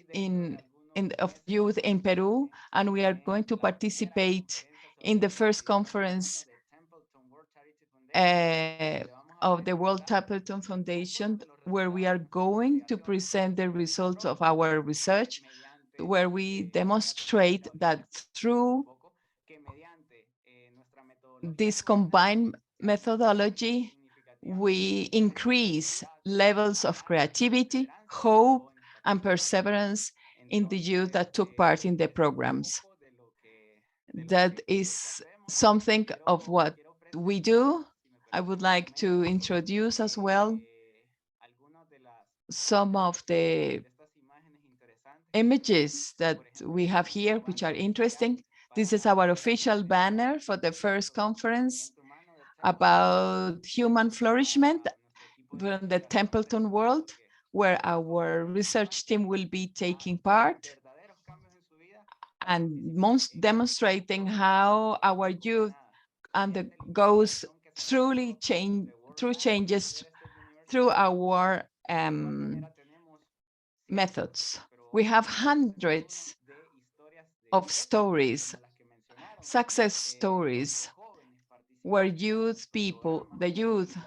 of youth in Peru, and we are going to participate in the first conference of the World Templeton Foundation, where we are going to present the results of our research, where we demonstrate that through this combined methodology, we increase levels of creativity, hope, and perseverance in the youth that took part in the programs. That is something of what we do. I would like to introduce as well some of the images that we have here, which are interesting. This is our official banner for the first conference about human flourishment from the Templeton world, where our research team will be taking part and demonstrating how our youth goes through changes through our methods. We have hundreds of stories, success stories, where the youth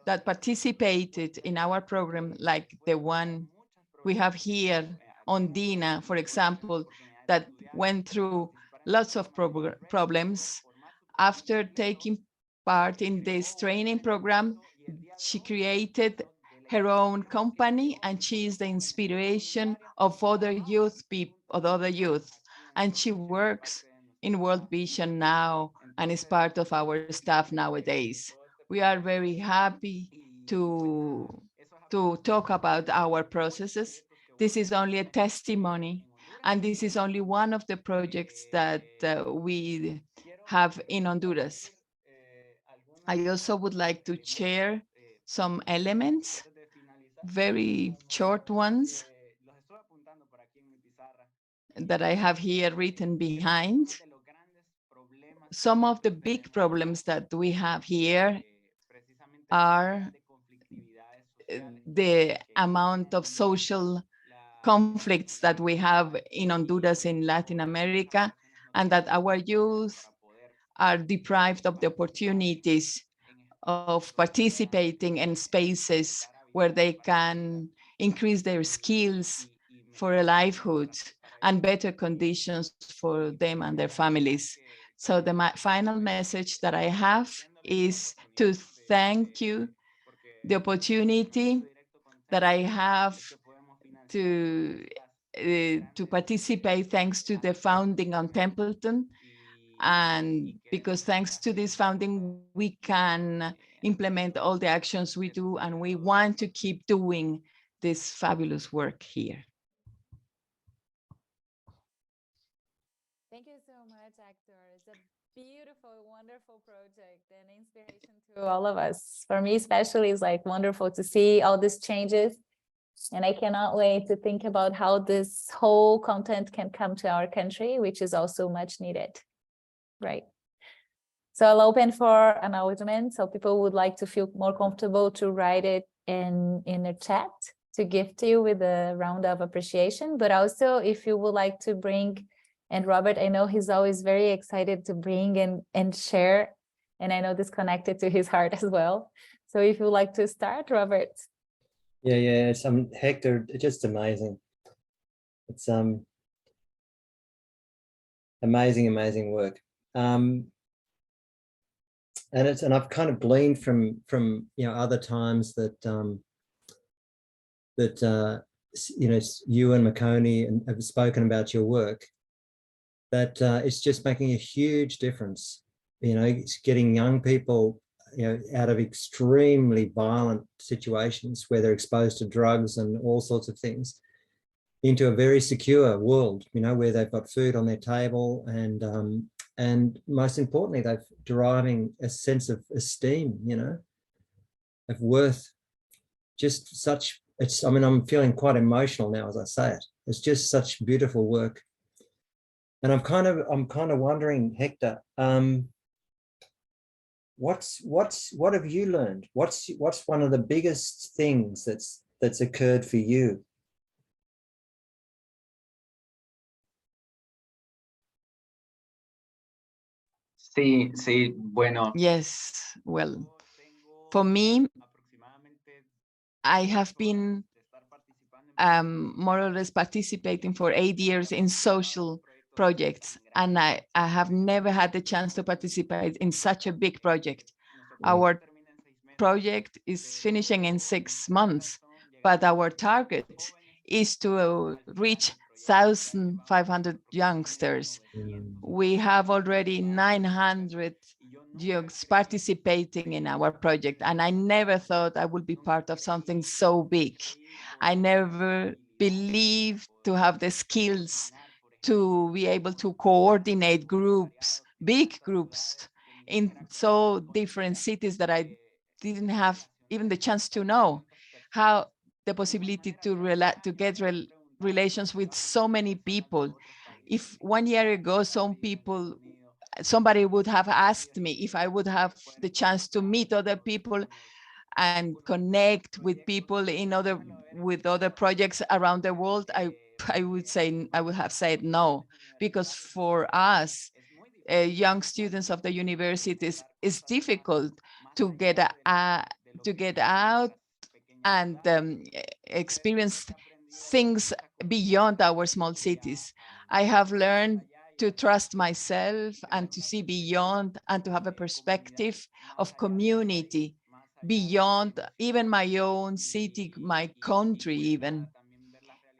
that participated in our program, like the one we have here, Ondina, for example, that went through lots of problems. After taking part in this training program, she created her own company, and she is the inspiration of other youth. And she works in World Vision now and is part of our staff nowadays. We are very happy to talk about our processes. This is only a testimony, and this is only one of the projects that we have in Honduras. I also would like to share some elements, very short ones, that I have here written behind. Some of the big problems that we have here are the amount of social conflicts that we have in Honduras, in Latin America, and that our youth are deprived of the opportunities of participating in spaces where they can increase their skills for a livelihood and better conditions for them and their families. So the final message that I have is to thank you, the opportunity that I have to participate thanks to the founding on Templeton. And because thanks to this founding, we can implement all the actions we do, and we want to keep doing this fabulous work here. Thank you so much, Hector. It's a beautiful, wonderful project and inspiration to all of us. For me, especially, it's like wonderful to see all these changes. And I cannot wait to think about how this whole content can come to our country, which is also much needed. Right. So I'll open for acknowledgement. So people would like to feel more comfortable to write it in the chat to gift you with a round of appreciation. But also if you would like to bring, and Robert, I know he's always very excited to bring and share. And I know this connected to his heart as well. So if you would like to start, Robert. Yeah, it's Hector, it's just amazing. It's amazing work. And I've kind of gleaned from other times that you and Makoni have spoken about your work, that it's just making a huge difference. It's getting young people out of extremely violent situations where they're exposed to drugs and all sorts of things into a very secure world, where they've got food on their table and most importantly, they're deriving a sense of esteem, of worth. Just such, I'm feeling quite emotional now as I say it. It's just such beautiful work. And I'm kind of wondering, Hector, what have you learned? What's one of the biggest things that's occurred for you? Sí, bueno. Yes, well, for me, I have been more or less participating for 8 years in social projects, and I have never had the chance to participate in such a big project. Our project is finishing in 6 months, but our target is to reach 1,500 youngsters. We have already 900 youths participating in our project, and I never thought I would be part of something so big. I never believed to have the skills to be able to coordinate groups, big groups, in so different cities that I didn't have even the chance to know. How the possibility to get relations with so many people. If 1 year ago, somebody would have asked me if I would have the chance to meet other people and connect with people with other projects around the world, I would have said no, because for us, young students of the universities, it's difficult to get out and experience things beyond our small cities. I have learned to trust myself and to see beyond and to have a perspective of community beyond even my own city, my country even.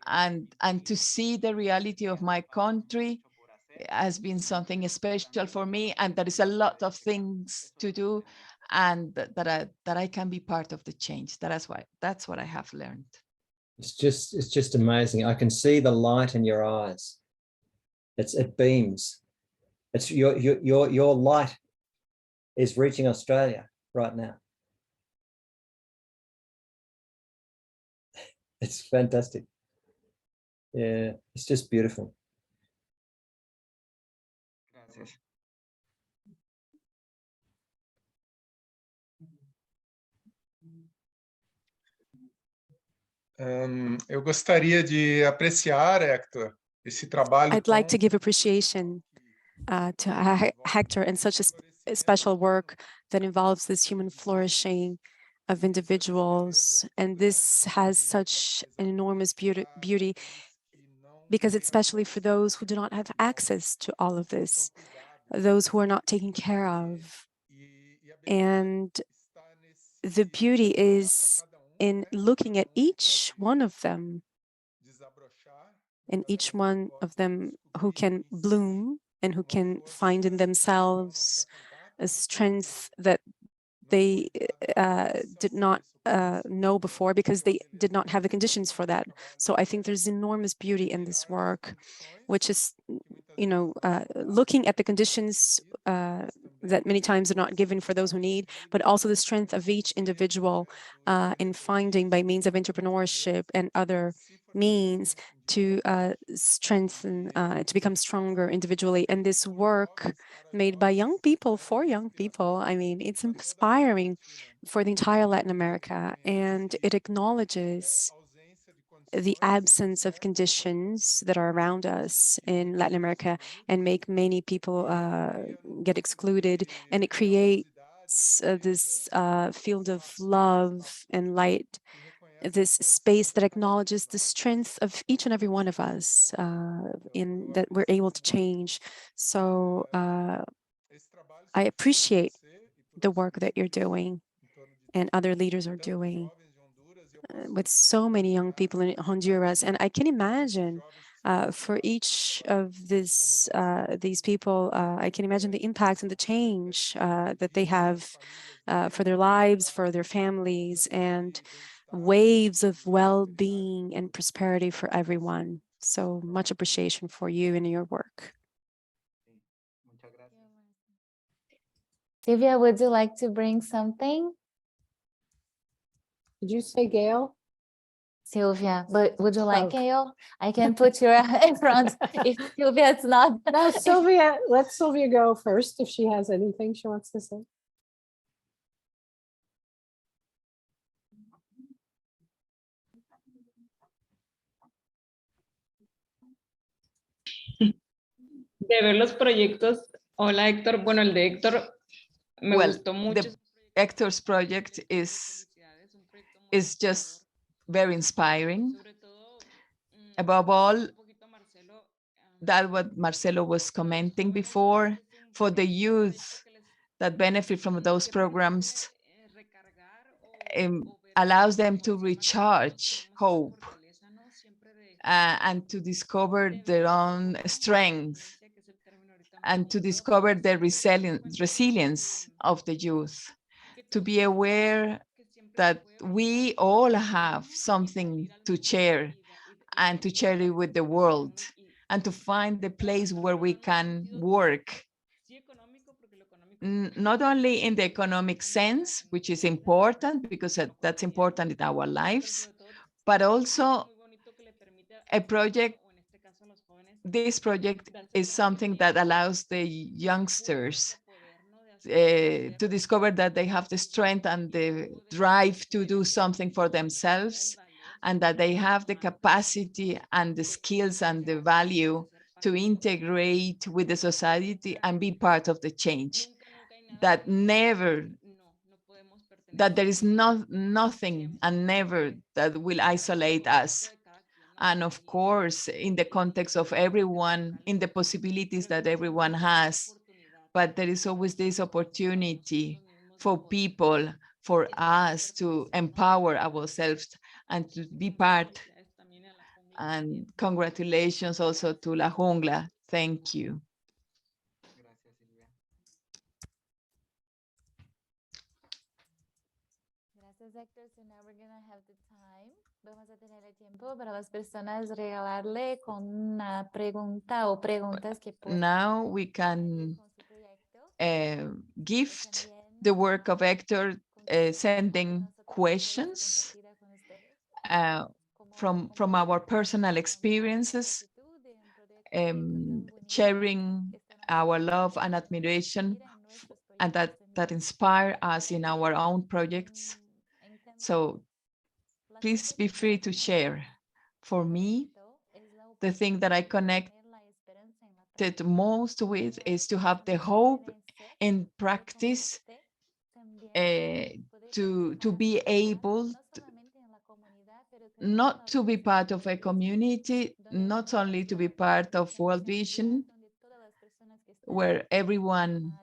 And to see the reality of my country has been something special for me, and there is a lot of things to do, and that I can be part of the change. That's what I have learned. It's just amazing. I can see the light in your eyes. It beams. It's your light is reaching Australia right now. It's fantastic. Yeah, it's just beautiful. Gracias. Eu gostaria de apreciar, Hector, esse trabalho. I'd like to give appreciation to Hector and such a special work that involves this human flourishing of individuals. And this has such an enormous beauty because it's especially for those who do not have access to all of this, those who are not taken care of. And the beauty is in looking at each one of them, and each one of them who can bloom and who can find in themselves a strength that they did not know before because they did not have the conditions for that. So I think there's enormous beauty in this work, which is, looking at the conditions that many times are not given for those who need, but also the strength of each individual in finding by means of entrepreneurship and other means to strengthen, to become stronger individually. And this work made by young people for young people, I mean, it's inspiring for the entire Latin America, and it acknowledges the absence of conditions that are around us in Latin America and make many people get excluded. And it creates this field of love and light, this space that acknowledges the strength of each and every one of us in that we're able to change. So I appreciate the work that you're doing and other leaders are doing with so many young people in Honduras. And I can imagine for each of these people, I can imagine the impact and the change that they have for their lives, for their families, and waves of well-being and prosperity for everyone. So much appreciation for you and your work. Sylvia, would you like to bring something? Did you say Gail? Sylvia, but would you like Oh. Gail? I can put you in front if Sylvia is not. No, Sylvia, let Sylvia go first if she has anything she wants to say. De ver los proyectos. Hola, Héctor. Bueno, el de Héctor me gustó mucho. The Héctor's project is just very inspiring. Above all, that what Marcelo was commenting before, for the youth that benefit from those programs, allows them to recharge hope and to discover their own strength and to discover the resilience of the youth, to be aware that we all have something to share and to share it with the world, and to find the place where we can work, not only in the economic sense, which is important because that's important in our lives, but also a project. This project is something that allows the youngsters to discover that they have the strength and the drive to do something for themselves, and that they have the capacity and the skills and the value to integrate with the society and be part of the change. That there is nothing and never that will isolate us. And of course, in the context of everyone, in the possibilities that everyone has, but there is always this opportunity for people, for us to empower ourselves and to be part. And congratulations also to La Jungla. Thank you. Gracias, Héctor. So now we're gonna have the time. Vamos a tener el tiempo para las personas regalarle con una pregunta o preguntas que puedan. Now we can gift the work of Héctor, sending questions from our personal experiences, sharing our love and admiration, and that inspire us in our own projects. So please be free to share. For me, the thing that I connected most with is to have the hope in practice, to be able not to be part of a community, not only to be part of World Vision, where everyone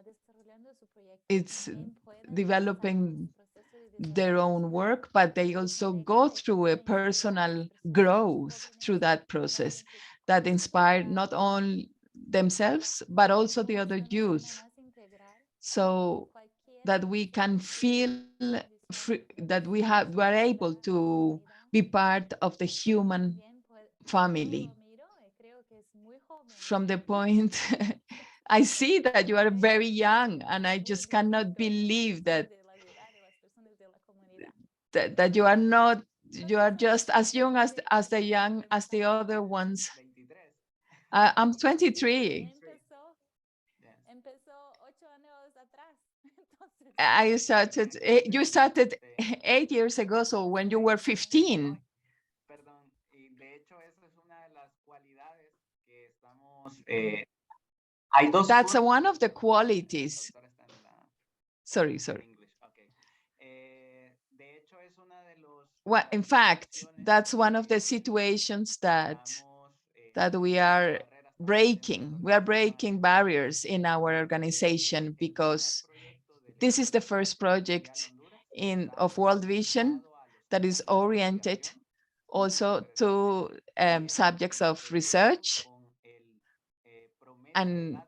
is developing their own work, but they also go through a personal growth through that process that inspire not only themselves, but also the other youth, so that we can feel free, that we are able to be part of the human family. From the point, I see that you are very young, and I just cannot believe that that you are not, you are just as young as the other ones. I'm 23. I started, you started 8 years ago, so when you were 15. That's one of the qualities. Sorry. Well, in fact, that's one of the situations that we are breaking. We are breaking barriers in our organization, because this is the first project of World Vision that is oriented also to subjects of research, and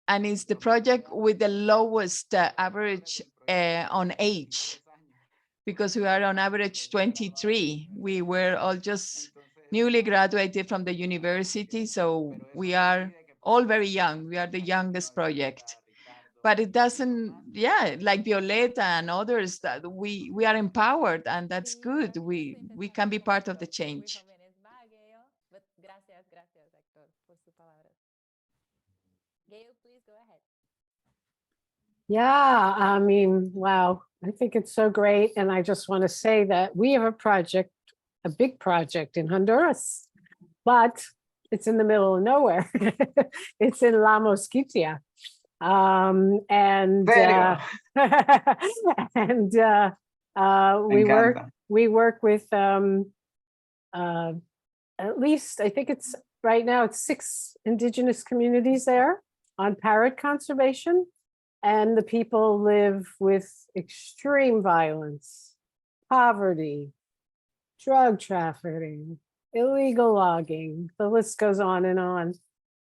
it's the project with the lowest average on age, because we are on average 23. We were all just newly graduated from the university, so we are all very young. We are the youngest project. But it doesn't, like Violeta and others, that we are empowered, and that's good. We can be part of the change. Yeah, I mean, wow, I think it's so great. And I just want to say that we have a project, a big project in Honduras, but it's in the middle of nowhere. It's in La Mosquitia. And we work with at least, I think it's right now it's 6 indigenous communities there on parrot conservation. And the people live with extreme violence, poverty, drug trafficking, illegal logging, the list goes on. And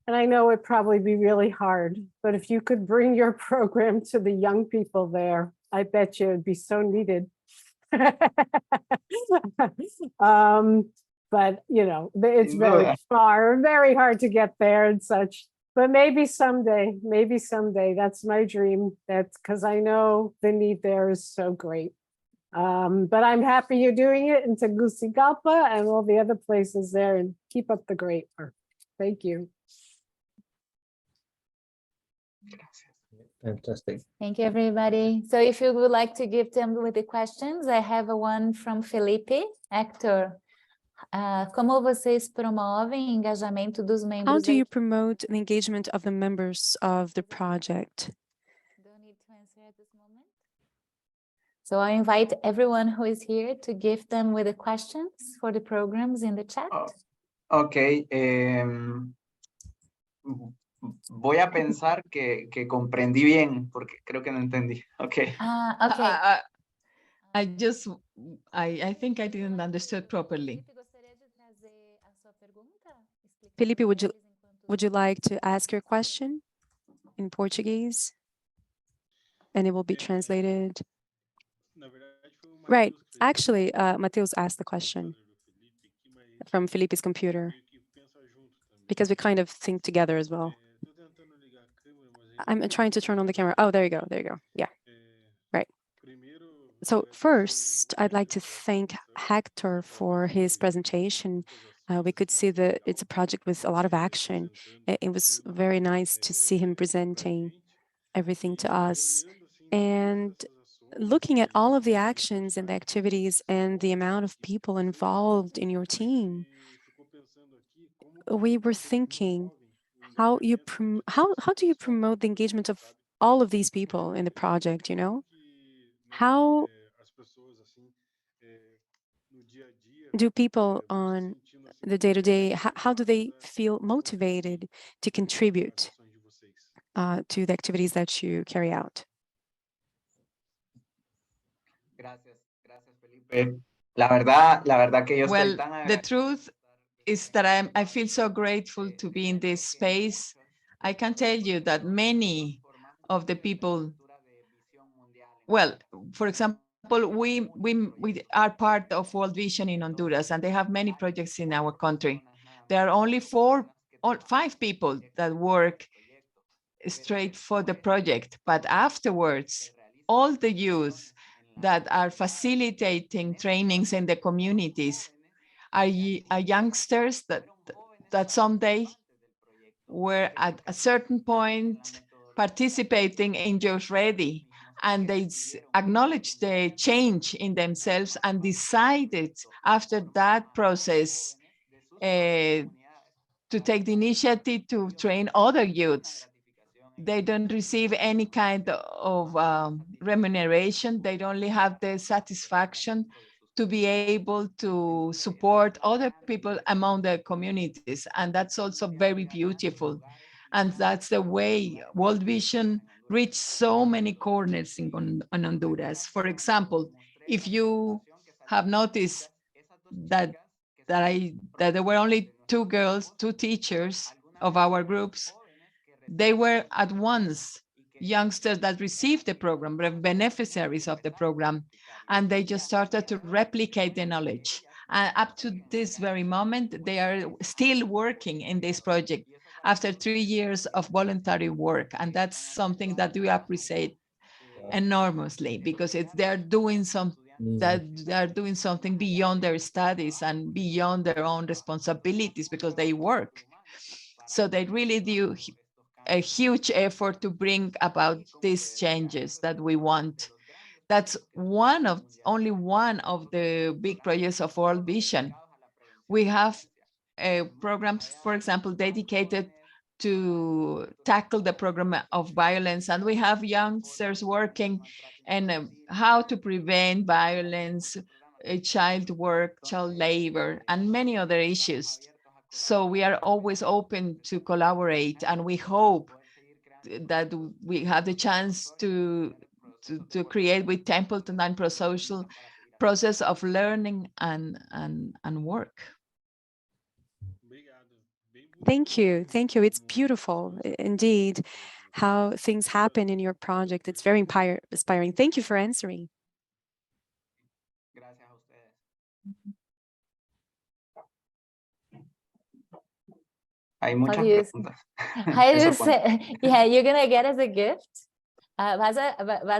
I know it'd probably be really hard, but if you could bring your program to the young people there, I bet you it'd be so needed. But you know, it's very far, very hard to get there and such. But maybe someday, that's my dream. That's because I know the need there is so great. But I'm happy you're doing it in Tegucigalpa and all the other places there, and keep up the great work. Thank you. Fantastic. Thank you, everybody. So if you would like to give them with the questions, I have one from Felipe. Hector, como vocês promovem o engajamento dos membros? How do you promote the engagement of the members of the project? Don't need to answer at this moment. So I invite everyone who is here to give them with the questions for the programs in the chat. Ok. Voy a pensar que comprendí bien, porque creo que no entendí. Okay. Okay. I think I didn't understand properly. Felipe, would you like to ask your question in Portuguese? And it will be translated. Right. Actually, Mateus asked the question from Felipe's computer, because we kind of think together as well. I'm trying to turn on the camera. Oh, there you go. There you go. Yeah. Right. So first, I'd like to thank Hector for his presentation. We could see that it's a project with a lot of action. It was very nice to see him presenting everything to us. And looking at all of the actions and the activities and the amount of people involved in your team, we were thinking, how do you promote the engagement of all of these people in the project, you know? How do people on the day-to-day, how do they feel motivated to contribute to the activities that you carry out? Well, the truth is that I feel so grateful to be in this space. I can tell you that many of the people, well, for example, we are part of World Vision in Honduras, and they have many projects in our country. There are only 4 or 5 people that work straight for the project, but afterwards, all the youth that are facilitating trainings in the communities are youngsters that someday were at a certain point participating in Youth Ready, and they acknowledged the change in themselves and decided after that process to take the initiative to train other youths. They don't receive any kind of remuneration. They only have the satisfaction to be able to support other people among their communities. And that's also very beautiful. And that's the way World Vision reached so many corners in Honduras. For example, if you have noticed that there were only 2 girls, 2 teachers of our groups, they were at once youngsters that received the program, beneficiaries of the program, and they just started to replicate the knowledge. And up to this very moment, they are still working in this project after 3 years of voluntary work. And that's something that we appreciate enormously, because they're doing something beyond their studies and beyond their own responsibilities, because they work. So they really do a huge effort to bring about these changes that we want. That's only one of the big projects of World Vision. We have programs, for example, dedicated to tackle the problem of violence, and we have youngsters working on how to prevent violence, child work, child labor, and many other issues. So we are always open to collaborate, and we hope that we have the chance to create with Templeton and ProSocial process of learning and work. Thank you. Thank you. It's beautiful indeed how things happen in your project. It's very inspiring. Thank you for answering. Hay muchas How do you preguntas. how do you Eso cuenta. say, yeah, you're gonna get as a gift. Vas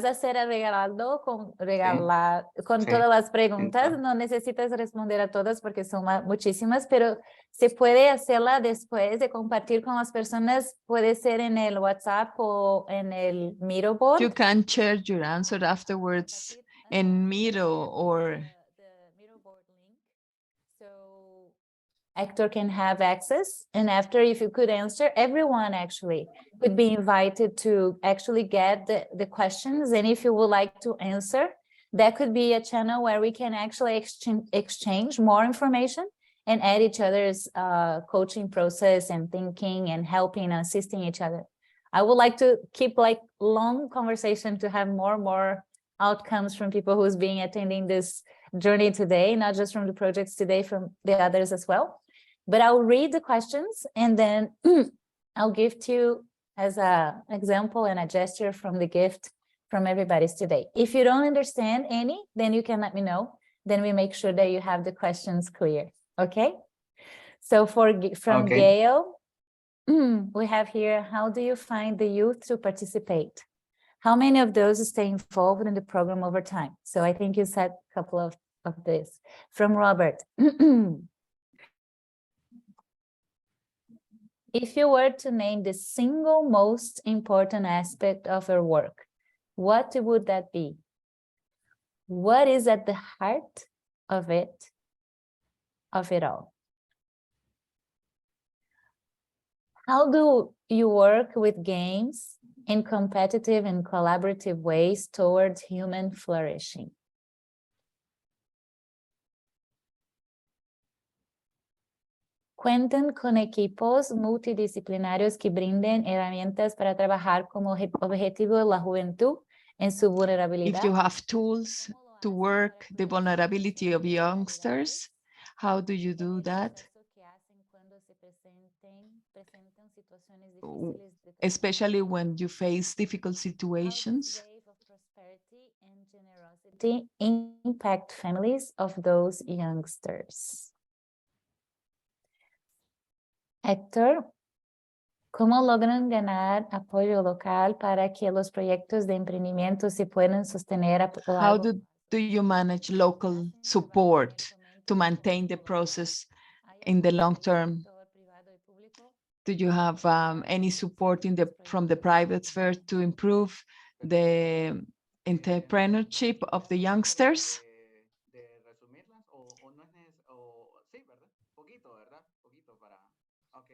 a ser regalado con Sí. todas las preguntas. Entonces. No necesitas responder a todas porque son muchísimas, pero se puede hacerla después de compartir con las personas. Puede ser en el WhatsApp o en el Miro board. You can share your answer afterwards in Miro or the Miro board link, so Hector can have access. And after, if you could answer, everyone actually could be invited to actually get the questions. And if you would like to answer, that could be a channel where we can actually exchange more information and add each other's coaching process and thinking and helping and assisting each other. I would like to keep like long conversation to have more outcomes from people who's been attending this journey today, not just from the projects today, from the others as well. But I'll read the questions and then I'll give to you as an example and a gesture from the gift from everybody's today. If you don't understand any, then you can let me know. Then we make sure that you have the questions clear. Okay? So from Okay. Gail, we have here, how do you find the youth to participate? How many of those stay involved in the program over time? So I think you said a couple of this. From Robert. If you were to name the single most important aspect of your work, what would that be? What is at the heart of it all? How do you work with games in competitive and collaborative ways towards human flourishing? Cuenten con equipos multidisciplinarios que brinden herramientas para trabajar como objetivo de la juventud en su vulnerabilidad. If you have tools to work the vulnerability of youngsters, how do you do that? Especially when you face difficult situations. Impact families of those youngsters. Hector, ¿Cómo logran ganar apoyo local para que los proyectos de emprendimiento se puedan sostener a How largo? do you manage local support to maintain the process in the long term? Do you have any support from the private sphere to improve the entrepreneurship of the youngsters? De resumirlas o no es sí, ¿verdad? Poquito, ¿verdad? Poquito para. Ok.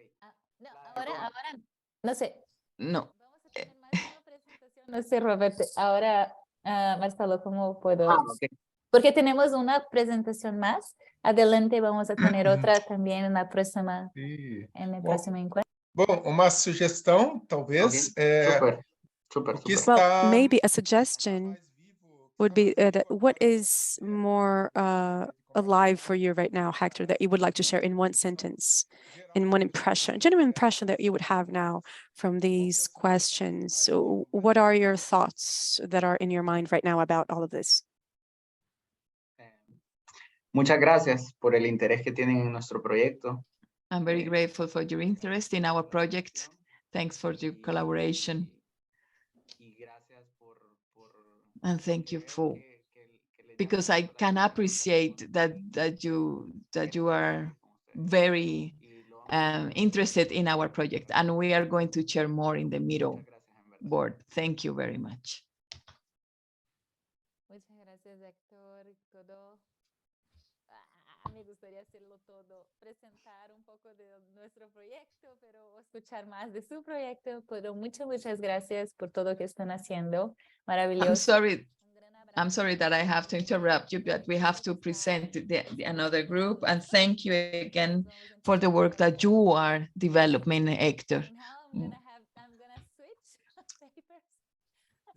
No, La de ahora, Robert. ahora, no sé. No. Vamos a tener más de una presentación. No sé, Roberto. Ahora, Marcelo, ¿cómo puedo? Ok. Porque tenemos una presentación más. Adelante vamos a tener otra también en la próxima, E, en el bom, próximo encuentro. bom, uma sugestão, talvez, é Súper, súper, o que súper. Well, está maybe a suggestion would be that what is more alive for you right now, Hector, that you would like to share in one sentence, in one impression, general impression that you would have now from these questions? So what are your thoughts that are in your mind right now about all of this? Muchas gracias por el interés que tienen en nuestro proyecto. I'm very grateful for your interest in our project. Thanks for your collaboration. Y gracias por And thank you for, because I can appreciate that you are very interested in our project, and we are going to share more in the middle board. Thank you very much. Muchas gracias, Héctor. Me gustaría hacerlo todo, presentar un poco de nuestro proyecto, pero escuchar más de su proyecto. Pero muchas gracias por todo que están haciendo. Maravilloso. I'm sorry that I have to interrupt you, but we have to present another group. And thank you again for the work that you are developing, Héctor. I'm gonna switch papers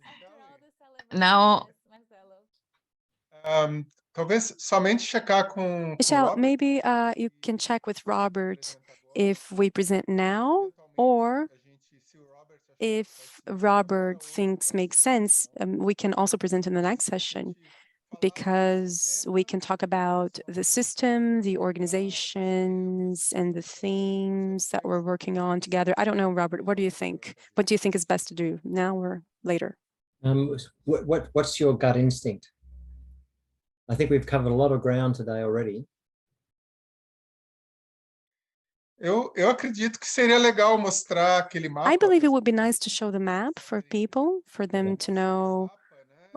after all the celebrations, Now, Marcelo. talvez somente checar com Michelle, Robert. maybe you can check with Robert if we present now, or if Robert thinks makes sense, we can also present in the next session, because we can talk about the system, the organizations, and the themes that we're working on together. I don't know, Robert, what do you think? What do you think is best to do, now or later? What's your gut instinct? I think we've covered a lot of ground today already. Eu acredito que seria legal mostrar aquele mapa. I believe it would be nice to show the map for people, for them to know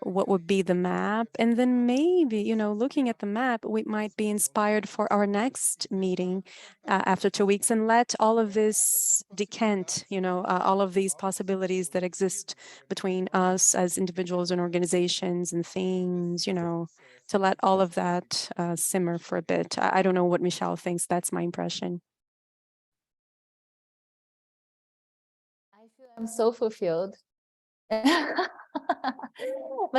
what would be the map. And then maybe, looking at the map, we might be inspired for our next meeting after 2 weeks, and let all of this decant, all of these possibilities that exist between us as individuals and organizations and themes, to let all of that simmer for a bit. I don't know what Michelle thinks. That's my impression. I'm so fulfilled. But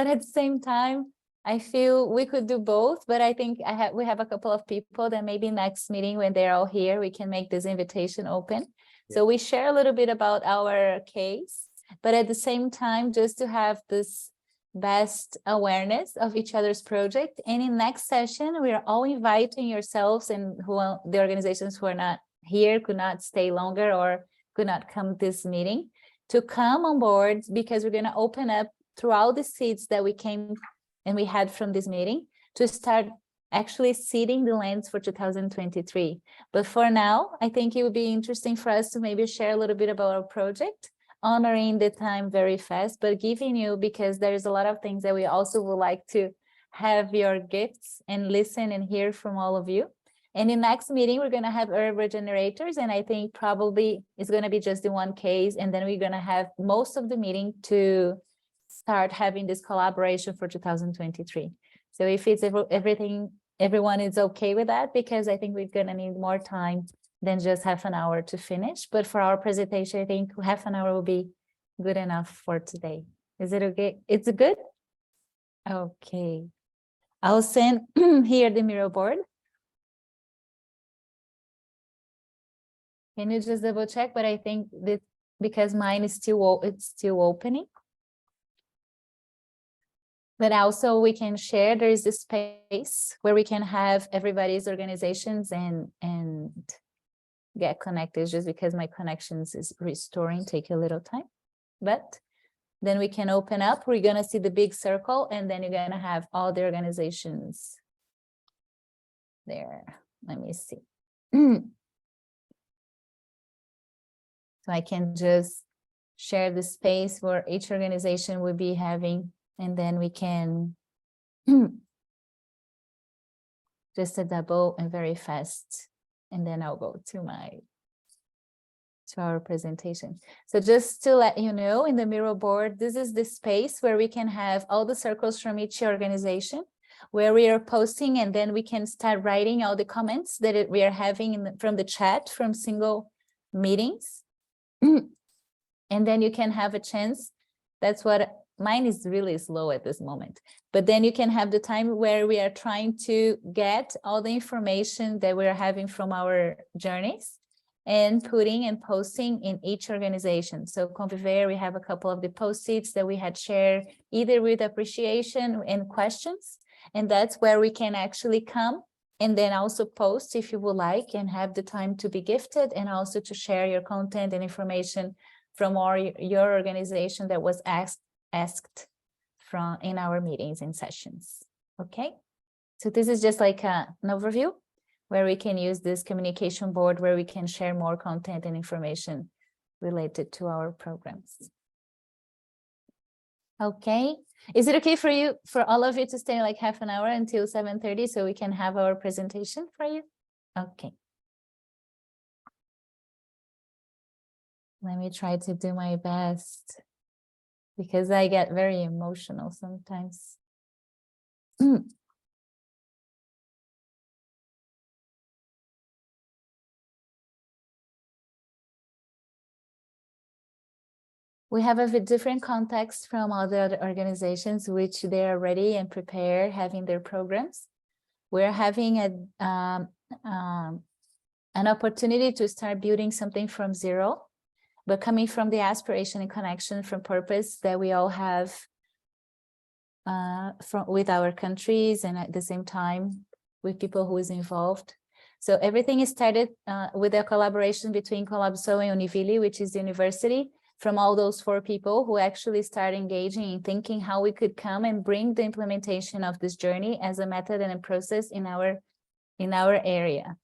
at the same time, I feel we could do both, but I think we have a couple of people that maybe next meeting, when they're all here, we can make this invitation open. Yeah. So we share a little bit about our case, but at the same time, just to have this best awareness of each other's project. And in next session, we are all inviting yourselves and the organizations who are not here, could not stay longer or could not come to this meeting, to come on board, because we're going to open up through all the seeds that we came and we had from this meeting to start actually seeding the lands for 2023. But for now, I think it would be interesting for us to maybe share a little bit about our project, honoring the time very fast, but giving you, because there's a lot of things that we also would like to have your gifts and listen and hear from all of you. And in next meeting, we're going to have herb regenerators, and I think probably it's going to be just the one case, and then we're going to have most of the meeting to start having this collaboration for 2023. So if it's everyone is okay with that, because I think we're going to need more time than just half an hour to finish. But for our presentation, I think half an hour will be good enough for today. Is it okay? It's good? Okay. I'll send here the Miro board. Can you just double check? But I think that because mine is still opening. But also we can share, there is this space where we can have everybody's organizations and get connected just because my connections is restoring, take a little time. But then we can open up, we're gonna see the big circle, and then you're gonna have all the organizations there. Let me see. So I can just share the space where each organization will be having, and then we can just a double and very fast. And then I'll go to our presentation. So just to let you know, in the Miro board, this is the space where we can have all the circles from each organization, where we are posting, and then we can start writing all the comments that we are having from the chat from single meetings. And then you can have a chance. That's what mine is really slow at this moment. But then you can have the time where we are trying to get all the information that we're having from our journeys and putting and posting in each organization. So Conviver, we have a couple of the post-its that we had shared either with appreciation and questions. And that's where we can actually come and then also post if you would like, and have the time to be gifted and also to share your content and information from your organization that was asked from in our meetings and sessions. Okay, so this is just like an overview where we can use this communication board where we can share more content and information related to our programs. Okay, is it okay for you, for all of you, to stay like half an hour until 7:30 so we can have our presentation for you? Okay. Let me try to do my best, because I get very emotional sometimes. We have a different context from other organizations, which they are ready and prepared, having their programs. We're having an opportunity to start building something from zero, but coming from the aspiration and connection from purpose that we all have with our countries, and at the same time with people who is involved. So everything is started with a collaboration between Colabsol and Univille, which is the university, from all those 4 people who actually start engaging and thinking how we could come and bring the implementation of this journey as a method and a process in our area.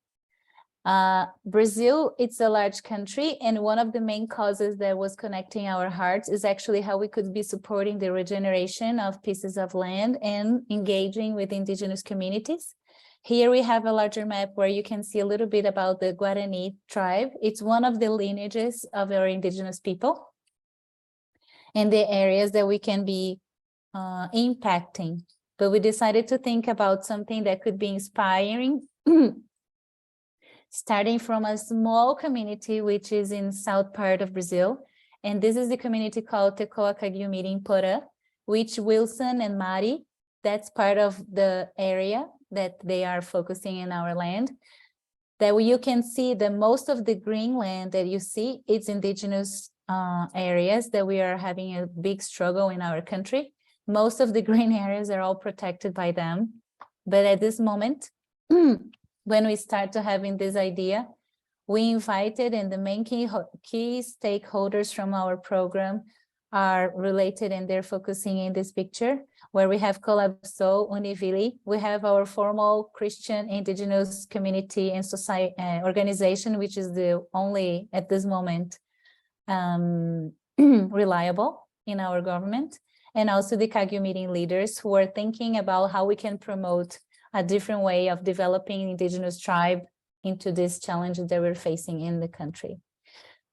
Brazil, it's a large country, and one of the main causes that was connecting our hearts is actually how we could be supporting the regeneration of pieces of land and engaging with indigenous communities. Here we have a larger map where you can see a little bit about the Guarani tribe. It's one of the lineages of our indigenous people and the areas that we can be impacting. But we decided to think about something that could be inspiring, starting from a small community, which is in south part of Brazil. And this is the community called Tecoa Cagui Mirim Porã, which Wilson and Mari, that's part of the area that they are focusing in our land. That you can see that most of the green land that you see, it's indigenous areas that we are having a big struggle in our country. Most of the green areas are all protected by them. But at this moment, when we start to having this idea, we invited, and the main key stakeholders from our program are related, and they're focusing in this picture, where we have Colabsol, Univille, we have our formal Christian indigenous community and society organization, which is the only, at this moment, reliable in our government, and also the Cagui Mirim leaders who are thinking about how we can promote a different way of developing indigenous tribe into these challenges that we're facing in the country.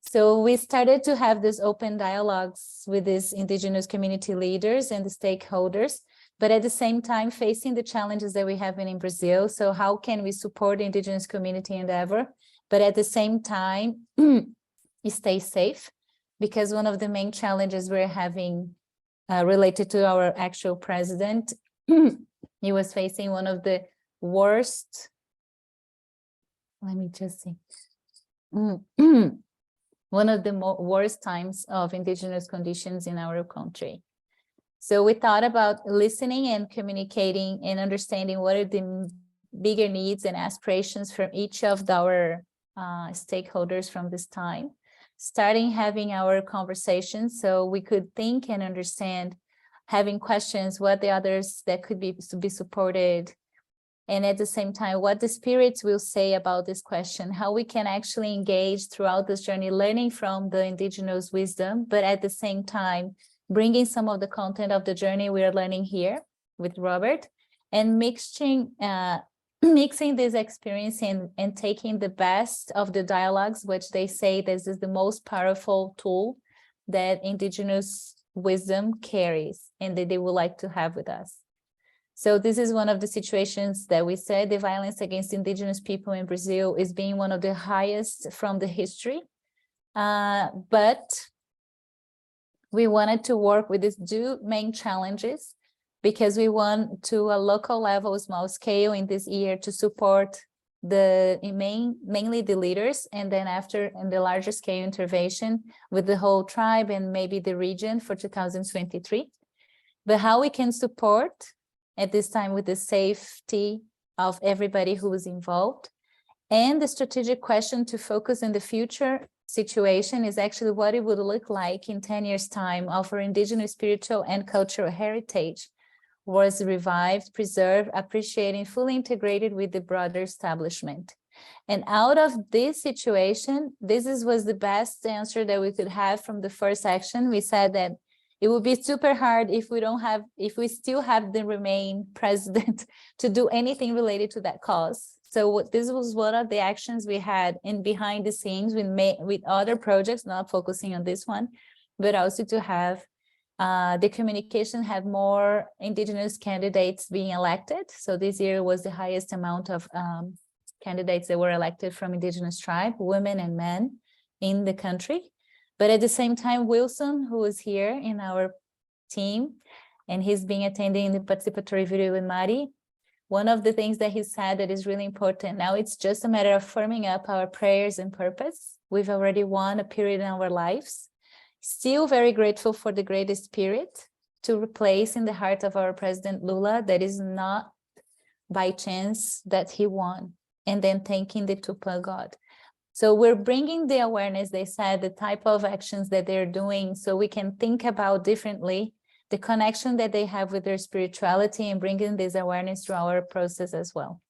So we started to have this open dialogues with these indigenous community leaders and the stakeholders, but at the same time facing the challenges that we have in Brazil. So how can we support the indigenous community endeavor, but at the same time stay safe? Because one of the main challenges we're having related to our actual president, he was facing one of the worst, let me just see, one of the worst times of indigenous conditions in our country. So we thought about listening and communicating and understanding what are the bigger needs and aspirations from each of our stakeholders from this time, starting having our conversations so we could think and understand, having questions, what the others that could be supported, and at the same time, what the spirits will say about this question, how we can actually engage throughout this journey, learning from the indigenous wisdom, but at the same time, bringing some of the content of the journey we are learning here with Robert, and mixing this experience and taking the best of the dialogues, which they say this is the most powerful tool that indigenous wisdom carries and that they would like to have with us. So this is one of the situations that we said the violence against indigenous people in Brazil is being one of the highest from the history. But we wanted to work with these two main challenges because we want to a local level, small scale in this year to support mainly the leaders, and then after in the larger scale intervention with the whole tribe and maybe the region for 2023. But how we can support at this time with the safety of everybody who is involved. And the strategic question to focus on the future situation is actually what it would look like in 10 years' time of our indigenous spiritual and cultural heritage was revived, preserved, appreciated, fully integrated with the broader establishment. And out of this situation, was the best answer that we could have from the first action. We said that it would be super hard if we still have the Remain president to do anything related to that cause. So this was one of the actions we had in behind the scenes with other projects, not focusing on this one, but also to have the communication have more indigenous candidates being elected. So this year was the highest amount of candidates that were elected from indigenous tribe, women and men in the country. But at the same time, Wilson, who is here in our team, and he's been attending the participatory video with Mari, one of the things that he said that is really important, now it's just a matter of firming up our prayers and purpose. We've already won a period in our lives. Still very grateful for the Great Spirit to replace in the heart of our President Lula, that is not by chance that he won, and then thanking the Tupã God. So we're bringing the awareness, they said, the type of actions that they're doing so we can think about differently the connection that they have with their spirituality and bringing this awareness to our process as well.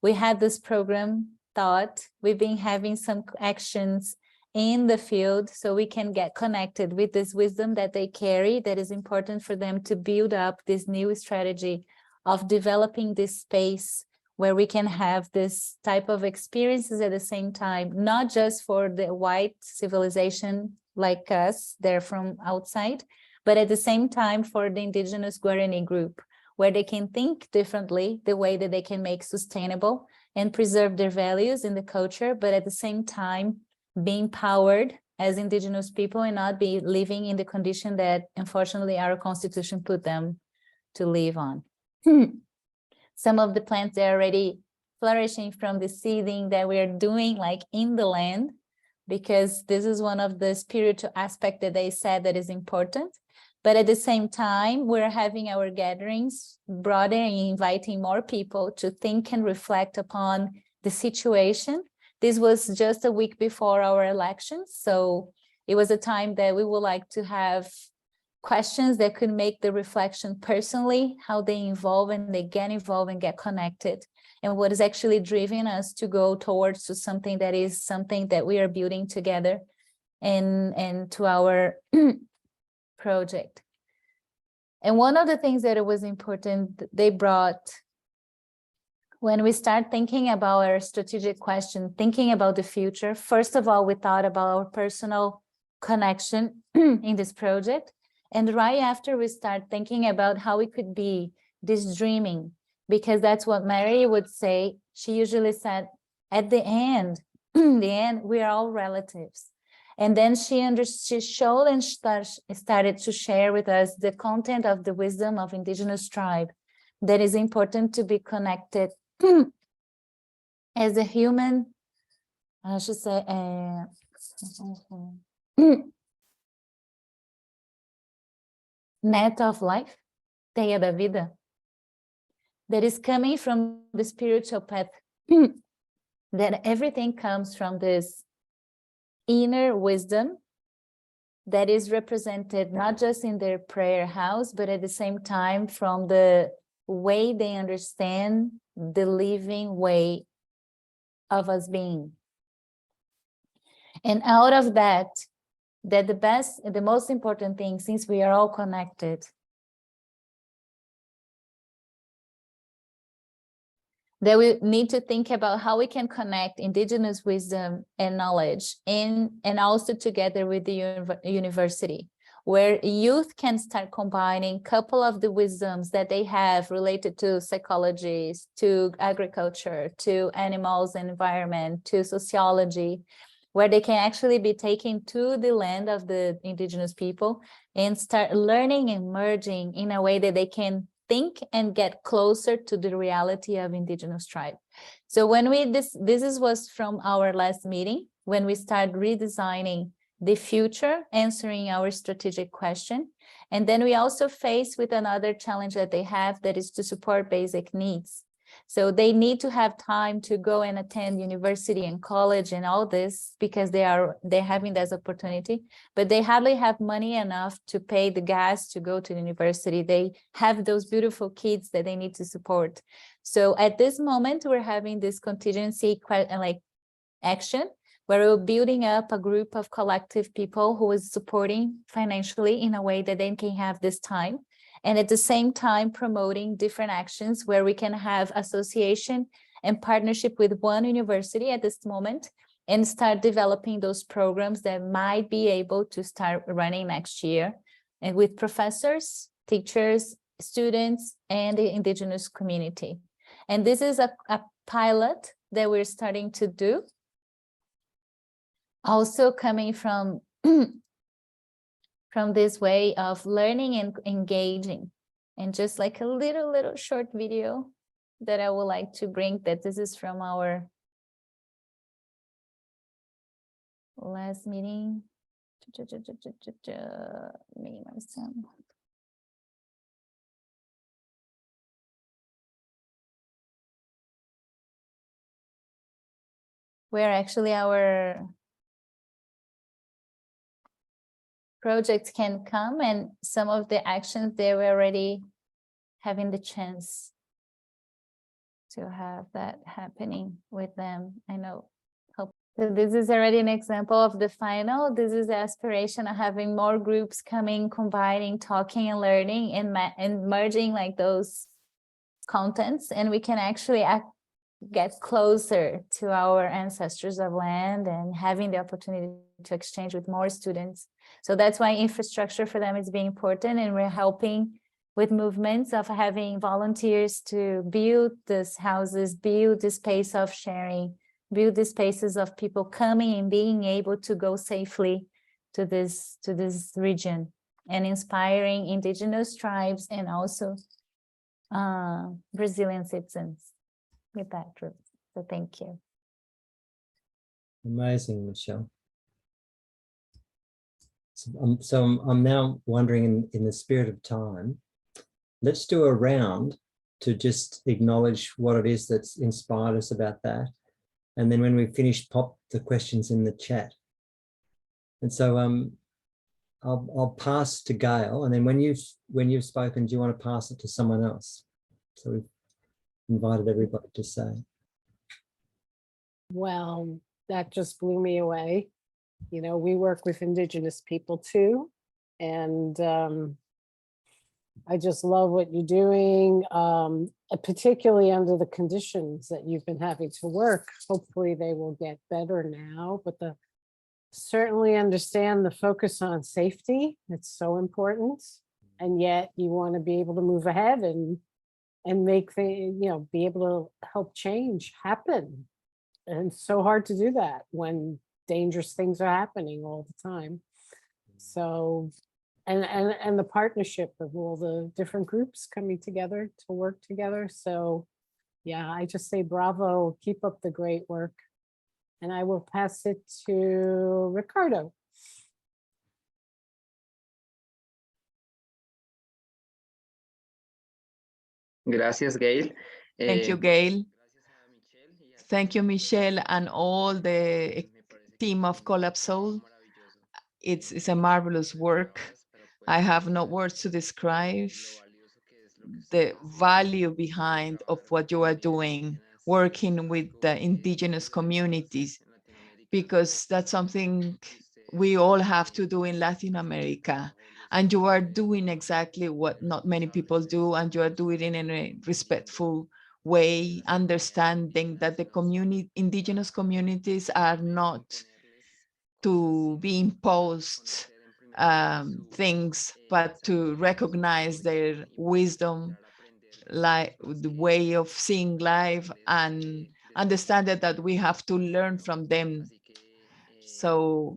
We had this program thought, we've been having some actions in the field so we can get connected with this wisdom that they carry that is important for them to build up this new strategy of developing this space where we can have this type of experiences at the same time, not just for the white civilization like us, they're from outside, but at the same time for the indigenous Guarani group, where they can think differently, the way that they can make sustainable and preserve their values in the culture, but at the same time, being empowered as indigenous people and not be living in the condition that unfortunately our constitution put them to live on. Some of the plants are already flourishing from the seeding that we're doing like in the land, because this is one of the spiritual aspects that they said that is important. But at the same time, we're having our gatherings broader and inviting more people to think and reflect upon the situation. This was just a week before our elections, so it was a time that we would like to have questions that could make the reflection personally, how they involve and they get involved and get connected, and what is actually driving us to go towards to something that is something that we are building together and to our project. And one of the things that it was important, they brought, when we start thinking about our strategic question, thinking about the future, first of all, we thought about our personal connection in this project. And right after we start thinking about how it could be this dreaming, because that's what Mary would say. She usually said, at the end, we are all relatives. And then she showed and started to share with us the content of the wisdom of indigenous tribe that is important to be connected as a human, I should say, net of life, teia da vida, that is coming from the spiritual path that everything comes from this inner wisdom that is represented not just in their prayer house, but at the same time from the way they understand the living way of us being. And out of that, the most important thing, since we are all connected, that we need to think about how we can connect indigenous wisdom and knowledge and also together with the university, where youth can start combining a couple of the wisdoms that they have related to psychology, to agriculture, to animals and environment, to sociology, where they can actually be taken to the land of the indigenous people and start learning and merging in a way that they can think and get closer to the reality of indigenous tribe. So when this was from our last meeting, when we started redesigning the future, answering our strategic question. And then we also face with another challenge that they have, that is to support basic needs. So they need to have time to go and attend university and college and all this because they're having this opportunity, but they hardly have money enough to pay the gas to go to the university. They have those beautiful kids that they need to support. So at this moment, we're having this contingency action where we're building up a group of collective people who is supporting financially in a way that they can have this time. And at the same time, promoting different actions where we can have association and partnership with one university at this moment and start developing those programs that might be able to start running next year, and with professors, teachers, students, and the indigenous community. And this is a pilot that we're starting to do. Also coming from this way of learning and engaging. And just like a little short video that I would like to bring, that this is from our last meeting. Me, myself. Where actually our projects can come, and some of the actions they were already having the chance to have that happening with them. I know. So this is already an example of the final. This is the aspiration of having more groups coming, combining, talking and learning and merging like those contents, and we can actually get closer to our ancestors of land and having the opportunity to exchange with more students. So that's why infrastructure for them is being important, and we're helping with movements of having volunteers to build these houses, build the space of sharing, build the spaces of people coming and being able to go safely to this region, and inspiring indigenous tribes and also Brazilian citizens with that group. So thank you. Amazing, Michelle. So I'm now wondering, in the spirit of time, let's do a round to just acknowledge what it is that's inspired us about that. And then when we finish, pop the questions in the chat. And so I'll pass to Gail, and then when you've spoken, do you want to pass it to someone else? So we've invited everybody to say. Well, that just blew me away. You know, we work with Indigenous people too, and I just love what you're doing, particularly under the conditions that you've been having to work. Hopefully they will get better now, but certainly understand the focus on safety. It's so important, and yet you want to be able to move ahead and make things, be able to help change happen. And it's so hard to do that when dangerous things are happening all the time. So, and the partnership of all the different groups coming together to work together. So yeah, I just say bravo, keep up the great work. And I will pass it to Ricardo. Gracias, Gail. Thank you, Gail. Thank you, Michelle, and all the team of Collab Soul. It's a marvelous work. I have no words to describe the value behind of what you are doing, working with the indigenous communities, because that's something we all have to do in Latin America. And you are doing exactly what not many people do, and you are doing it in a respectful way, understanding that the indigenous communities are not to be imposed things, but to recognize their wisdom, like the way of seeing life, and understand that we have to learn from them. So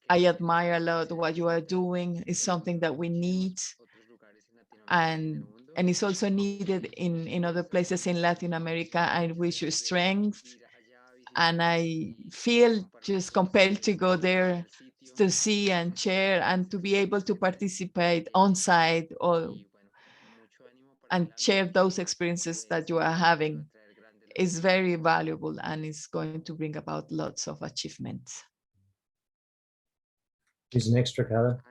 I admire a lot what you are doing. It's something that we need, and it's also needed in other places in Latin America. I wish you strength, and I feel just compelled to go there to see and share and to be able to participate on site and share those experiences that you are having is very valuable, and it's going to bring about lots of achievements. Here's an extra color.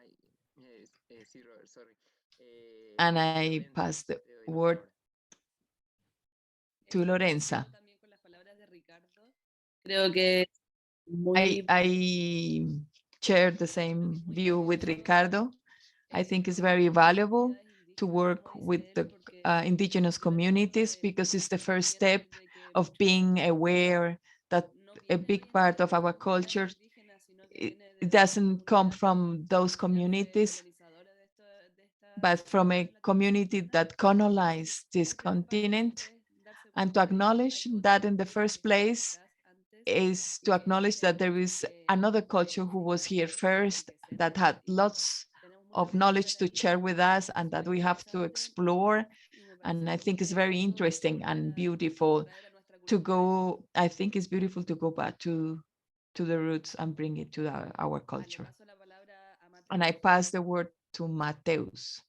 And I pass the word to Lorenza. Creo que I share the same view with Ricardo. I think it's very valuable to work with the indigenous communities, because it's the first step of being aware that a big part of our culture it doesn't come from those communities, but from a community that colonized this continent. And to acknowledge that in the first place is to acknowledge that there is another culture who was here first, that had lots of knowledge to share with us, and that we have to explore. And I think it's very interesting and beautiful to go. I think it's beautiful to go back to the roots and bring it to our culture. And I pass the word to Mateus.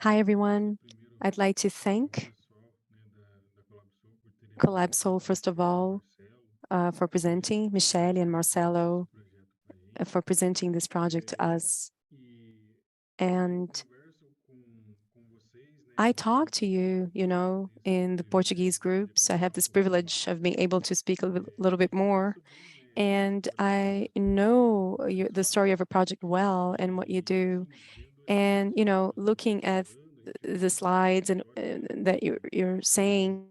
Hi, everyone. I'd like to thank Collab Soul, first of all, for presenting, Michelle and Marcelo, for presenting this project to us. And I talk to you, in the Portuguese groups. I have this privilege of being able to speak a little bit more. And I know the story of a project well and what you do. And, looking at the slides and that you're saying,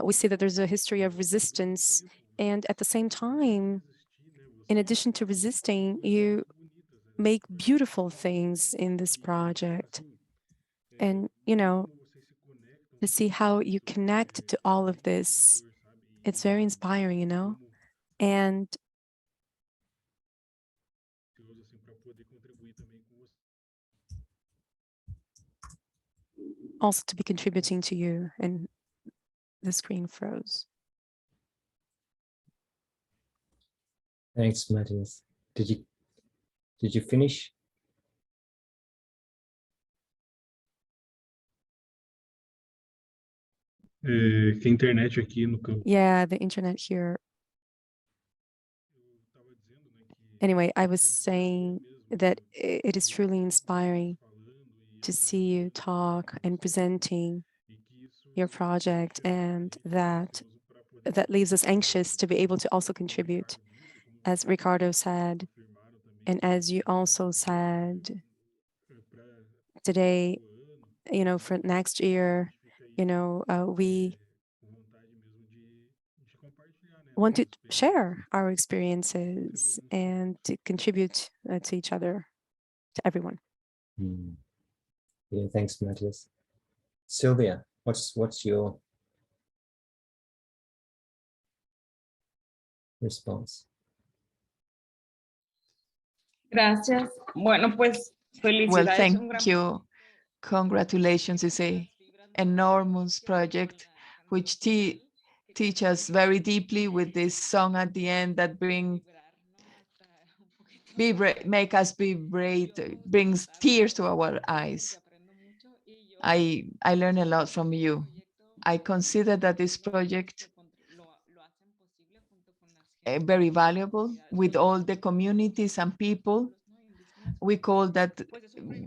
we see that there's a history of resistance. And at the same time, in addition to resisting, you make beautiful things in this project. And, to see how you connect to all of this, it's very inspiring, and also to be contributing to you. And the screen froze. Thanks, Matthias. Did you finish? Que a internet aqui no campo. Yeah, the internet here. Anyway, I was saying that it is truly inspiring to see you talk and presenting your project, and that leaves us anxious to be able to also contribute, as Ricardo said, and as you also said today, for next year, we want to share our experiences and to contribute to each other, to everyone. Yeah, thanks, Matthias. Sylvia, what's your response? Gracias. Bueno, pues Well, felicidades. thank you. Congratulations. It's an enormous project which teach us very deeply with this song at the end that bring make us vibrate, brings tears to our eyes. I learn a lot from you. I consider that this project very valuable with all the communities and people. We call that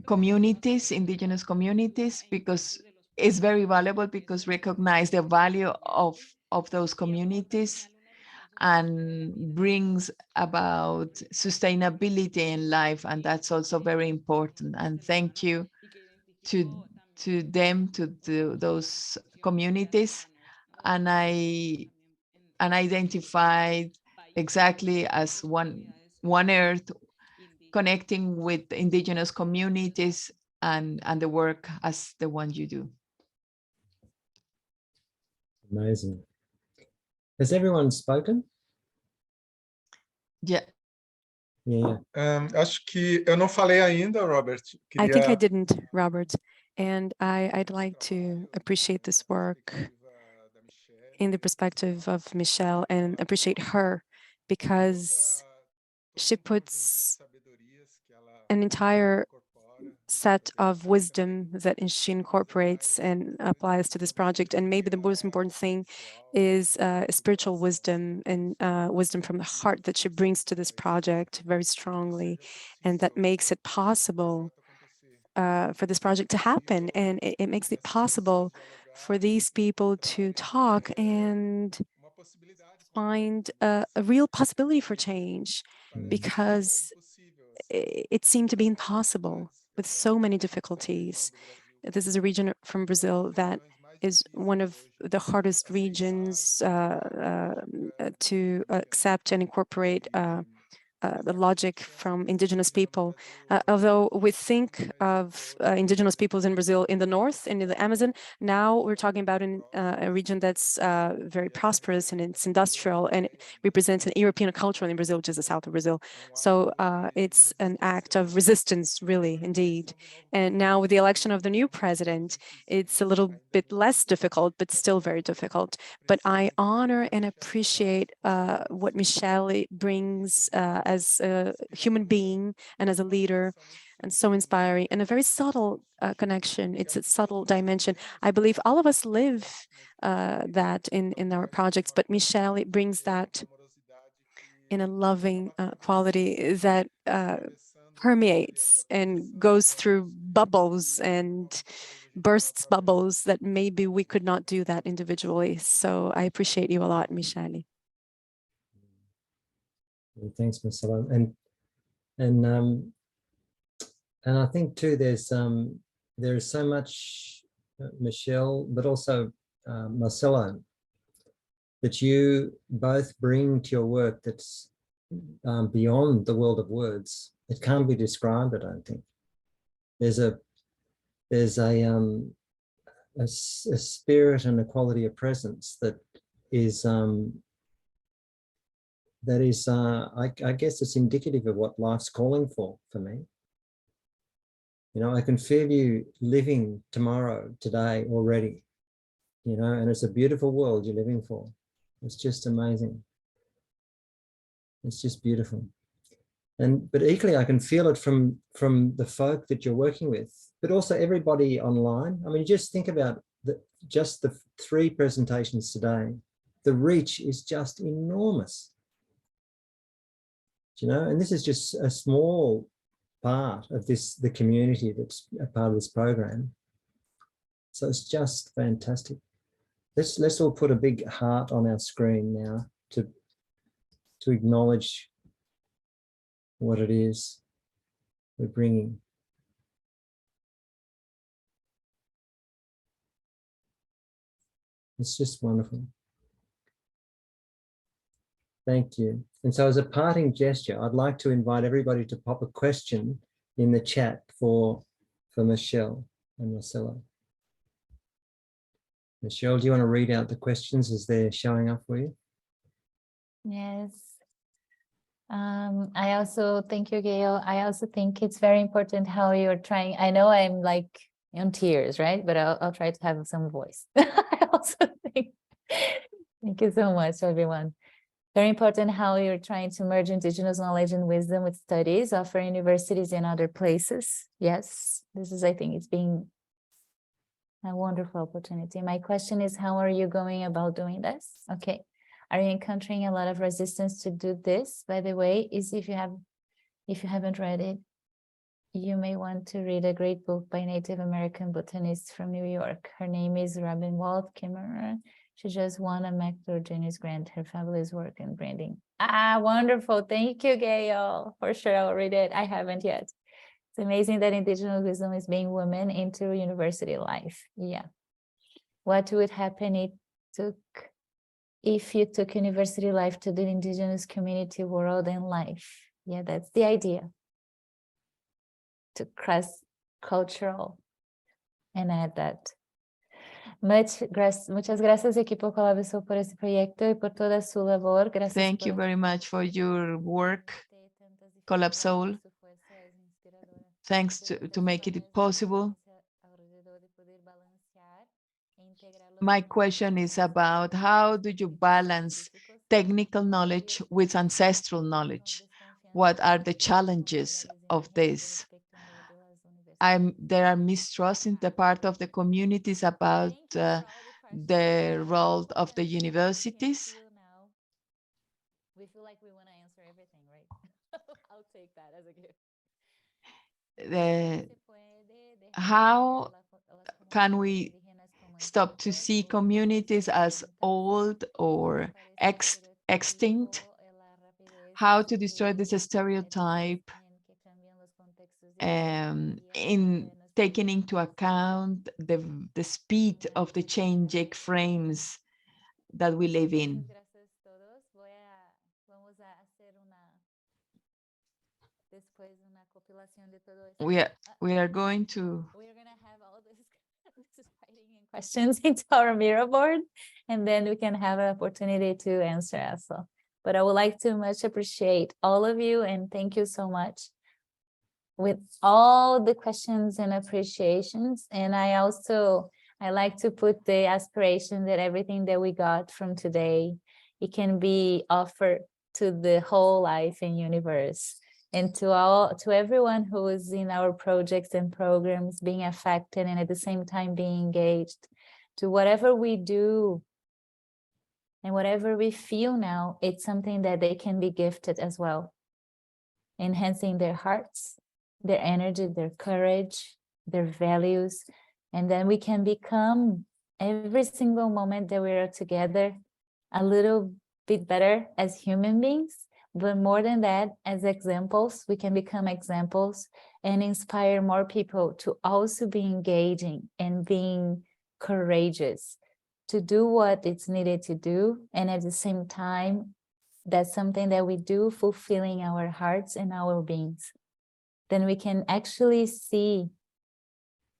communities, indigenous communities, because it's very valuable because recognize the value of those communities and brings about sustainability in life. And that's also very important. And thank you to them, to those communities. And I identified exactly as one Earth, connecting with indigenous communities and the work as the one you do. Amazing. Has everyone spoken? Yeah. Yeah. Acho que eu não falei ainda, Robert. I think I Queria didn't, Robert. And I'd like to appreciate this work in the perspective of Michelle and appreciate her because she puts an entire set of wisdom that she incorporates and applies to this project. And maybe the most important thing is spiritual wisdom and wisdom from the heart that she brings to this project very strongly, and that makes it possible for this project to happen. And it makes it possible for these people to talk and find a real possibility for change, because it seemed to be impossible with so many difficulties. This is a region from Brazil that is one of the hardest regions to accept and incorporate the logic from indigenous people. Although we think of indigenous peoples in Brazil in the north and in the Amazon, now we're talking about a region that's very prosperous and it's industrial, and it represents an European culture in Brazil, which is the south of Brazil. So it's an act of resistance, really, indeed. And now with the election of the new president, it's a little bit less difficult, but still very difficult. But I honor and appreciate what Michelle brings as a human being and as a leader, and so inspiring, and a very subtle connection. It's a subtle dimension. I believe all of us live that in our projects, but Michelle brings that in a loving quality that permeates and goes through bubbles and bursts bubbles that maybe we could not do that individually. So I appreciate you a lot, Michelle. Thanks, Marcelo. And I think too, there's so much, Michelle, but also Marcelo, that you both bring to your work that's beyond the world of words. It can't be described, I don't think. There's a spirit and a quality of presence that is I guess it's indicative of what life's calling for me. You know, I can feel you living tomorrow, today already, you know, and it's a beautiful world you're living for. It's just amazing. It's just beautiful. But equally, I can feel it from the folk that you're working with, but also everybody online. I mean, just think about just the 3 presentations today. The reach is just enormous. You know, and this is just a small part of the community that's a part of this program. So it's just fantastic. Let's all put a big heart on our screen now to acknowledge what it is we're bringing. It's just wonderful. Thank you. And so as a parting gesture, I'd like to invite everybody to pop a question in the chat for Michelle and Marcelo. Michelle, do you want to read out the questions as they're showing up for you? Yes. I also, thank you, Gail. I also think it's very important how you're trying. I know I'm like in tears, right? But I'll try to have some voice. I also think, thank you so much, everyone. Very important how you're trying to merge indigenous knowledge and wisdom with studies, offer universities in other places. Yes, this is, I think it's being a wonderful opportunity. My question is, how are you going about doing this? Okay. Are you encountering a lot of resistance to do this? By the way, if you haven't read it, you may want to read a great book by Native American botanist from New York. Her name is Robin Wald Kimmerer. She just won a MacArthur Genius Grant. Her fabulous work in branding. Ah, wonderful. Thank you, Gail. For sure, I'll read it. I haven't yet. It's amazing that indigenous wisdom is being women into university life. Yeah. What would happen if you took university life to the indigenous community world and life? Yeah, that's the idea. To cross cultural and add that. Muchas gracias, equipo Colabsol, por este proyecto y por toda su labor. Gracias. Thank you very much for your work, Colabsol. Thanks to make it possible. My question is about how do you balance technical knowledge with ancestral knowledge? What are the challenges of this? There are mistrust in the part of the communities about the role of the universities. We feel like we want to answer everything, right? I'll take that as a gift. How can we stop to see communities as old or extinct? How to destroy this stereotype in taking into account the speed of the changing frames that we live in. We are going to have all this writing and questions into our Miro board, and then we can have an opportunity to answer as well. But I would like to much appreciate all of you and thank you so much with all the questions and appreciations. And I like to put the aspiration that everything that we got from today, it can be offered to the whole life and universe, and to everyone who is in our projects and programs being affected and at the same time being engaged, to whatever we do and whatever we feel now, it's something that they can be gifted as well, enhancing their hearts, their energy, their courage, their values. And then we can become, every single moment that we are together, a little bit better as human beings. But more than that, as examples, we can become examples and inspire more people to also be engaging and being courageous to do what it's needed to do. And at the same time, that's something that we do fulfilling our hearts and our beings. Then we can actually see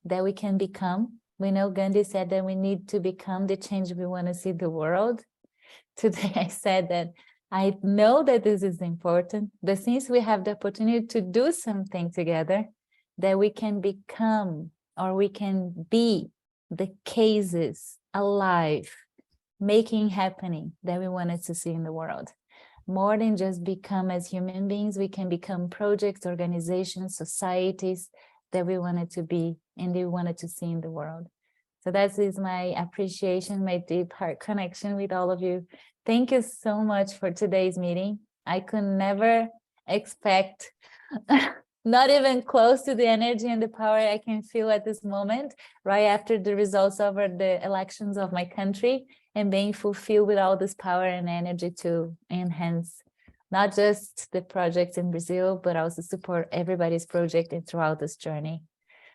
that we can become. We know Gandhi said that we need to become the change we want to see the world. Today I said that I know that this is important, but since we have the opportunity to do something together, that we can become, or we can be the cases alive, making happening that we wanted to see in the world. More than just become as human beings, we can become projects, organizations, societies that we wanted to be and we wanted to see in the world. So that is my appreciation, my deep heart connection with all of you. Thank you so much for today's meeting. I could never expect, not even close to the energy and the power I can feel at this moment, right after the results of the elections of my country, and being fulfilled with all this power and energy to enhance not just the projects in Brazil, but also support everybody's project and throughout this journey.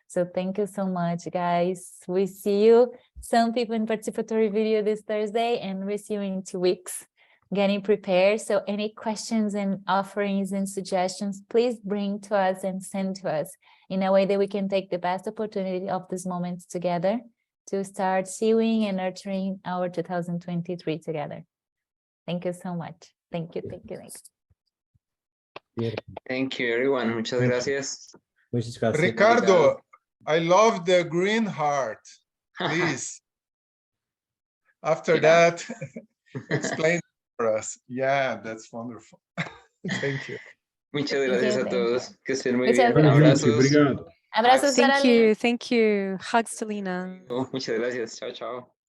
So thank you so much, guys. We see you, some people in participatory video this Thursday, and we see you in 2 weeks getting prepared. So any questions and offerings and suggestions, please bring to us and send to us in a way that we can take the best opportunity of these moments together to start seeing and nurturing our 2023 together. Thank you so much. Thank you, thank you, thank you. Thank you, everyone. Muchas gracias. Muchas gracias. Ricardo, I love the green heart. Please. After that, explain for us. Yeah, that's wonderful. Thank you. Muchas gracias a thank todos. Que estén muy Muchas bien. gracias. Gente, Abrazos. obrigado. Abrazos para Thank Lina. you. Thank you. Hugs to Lina. Muchas gracias. Chao, chao.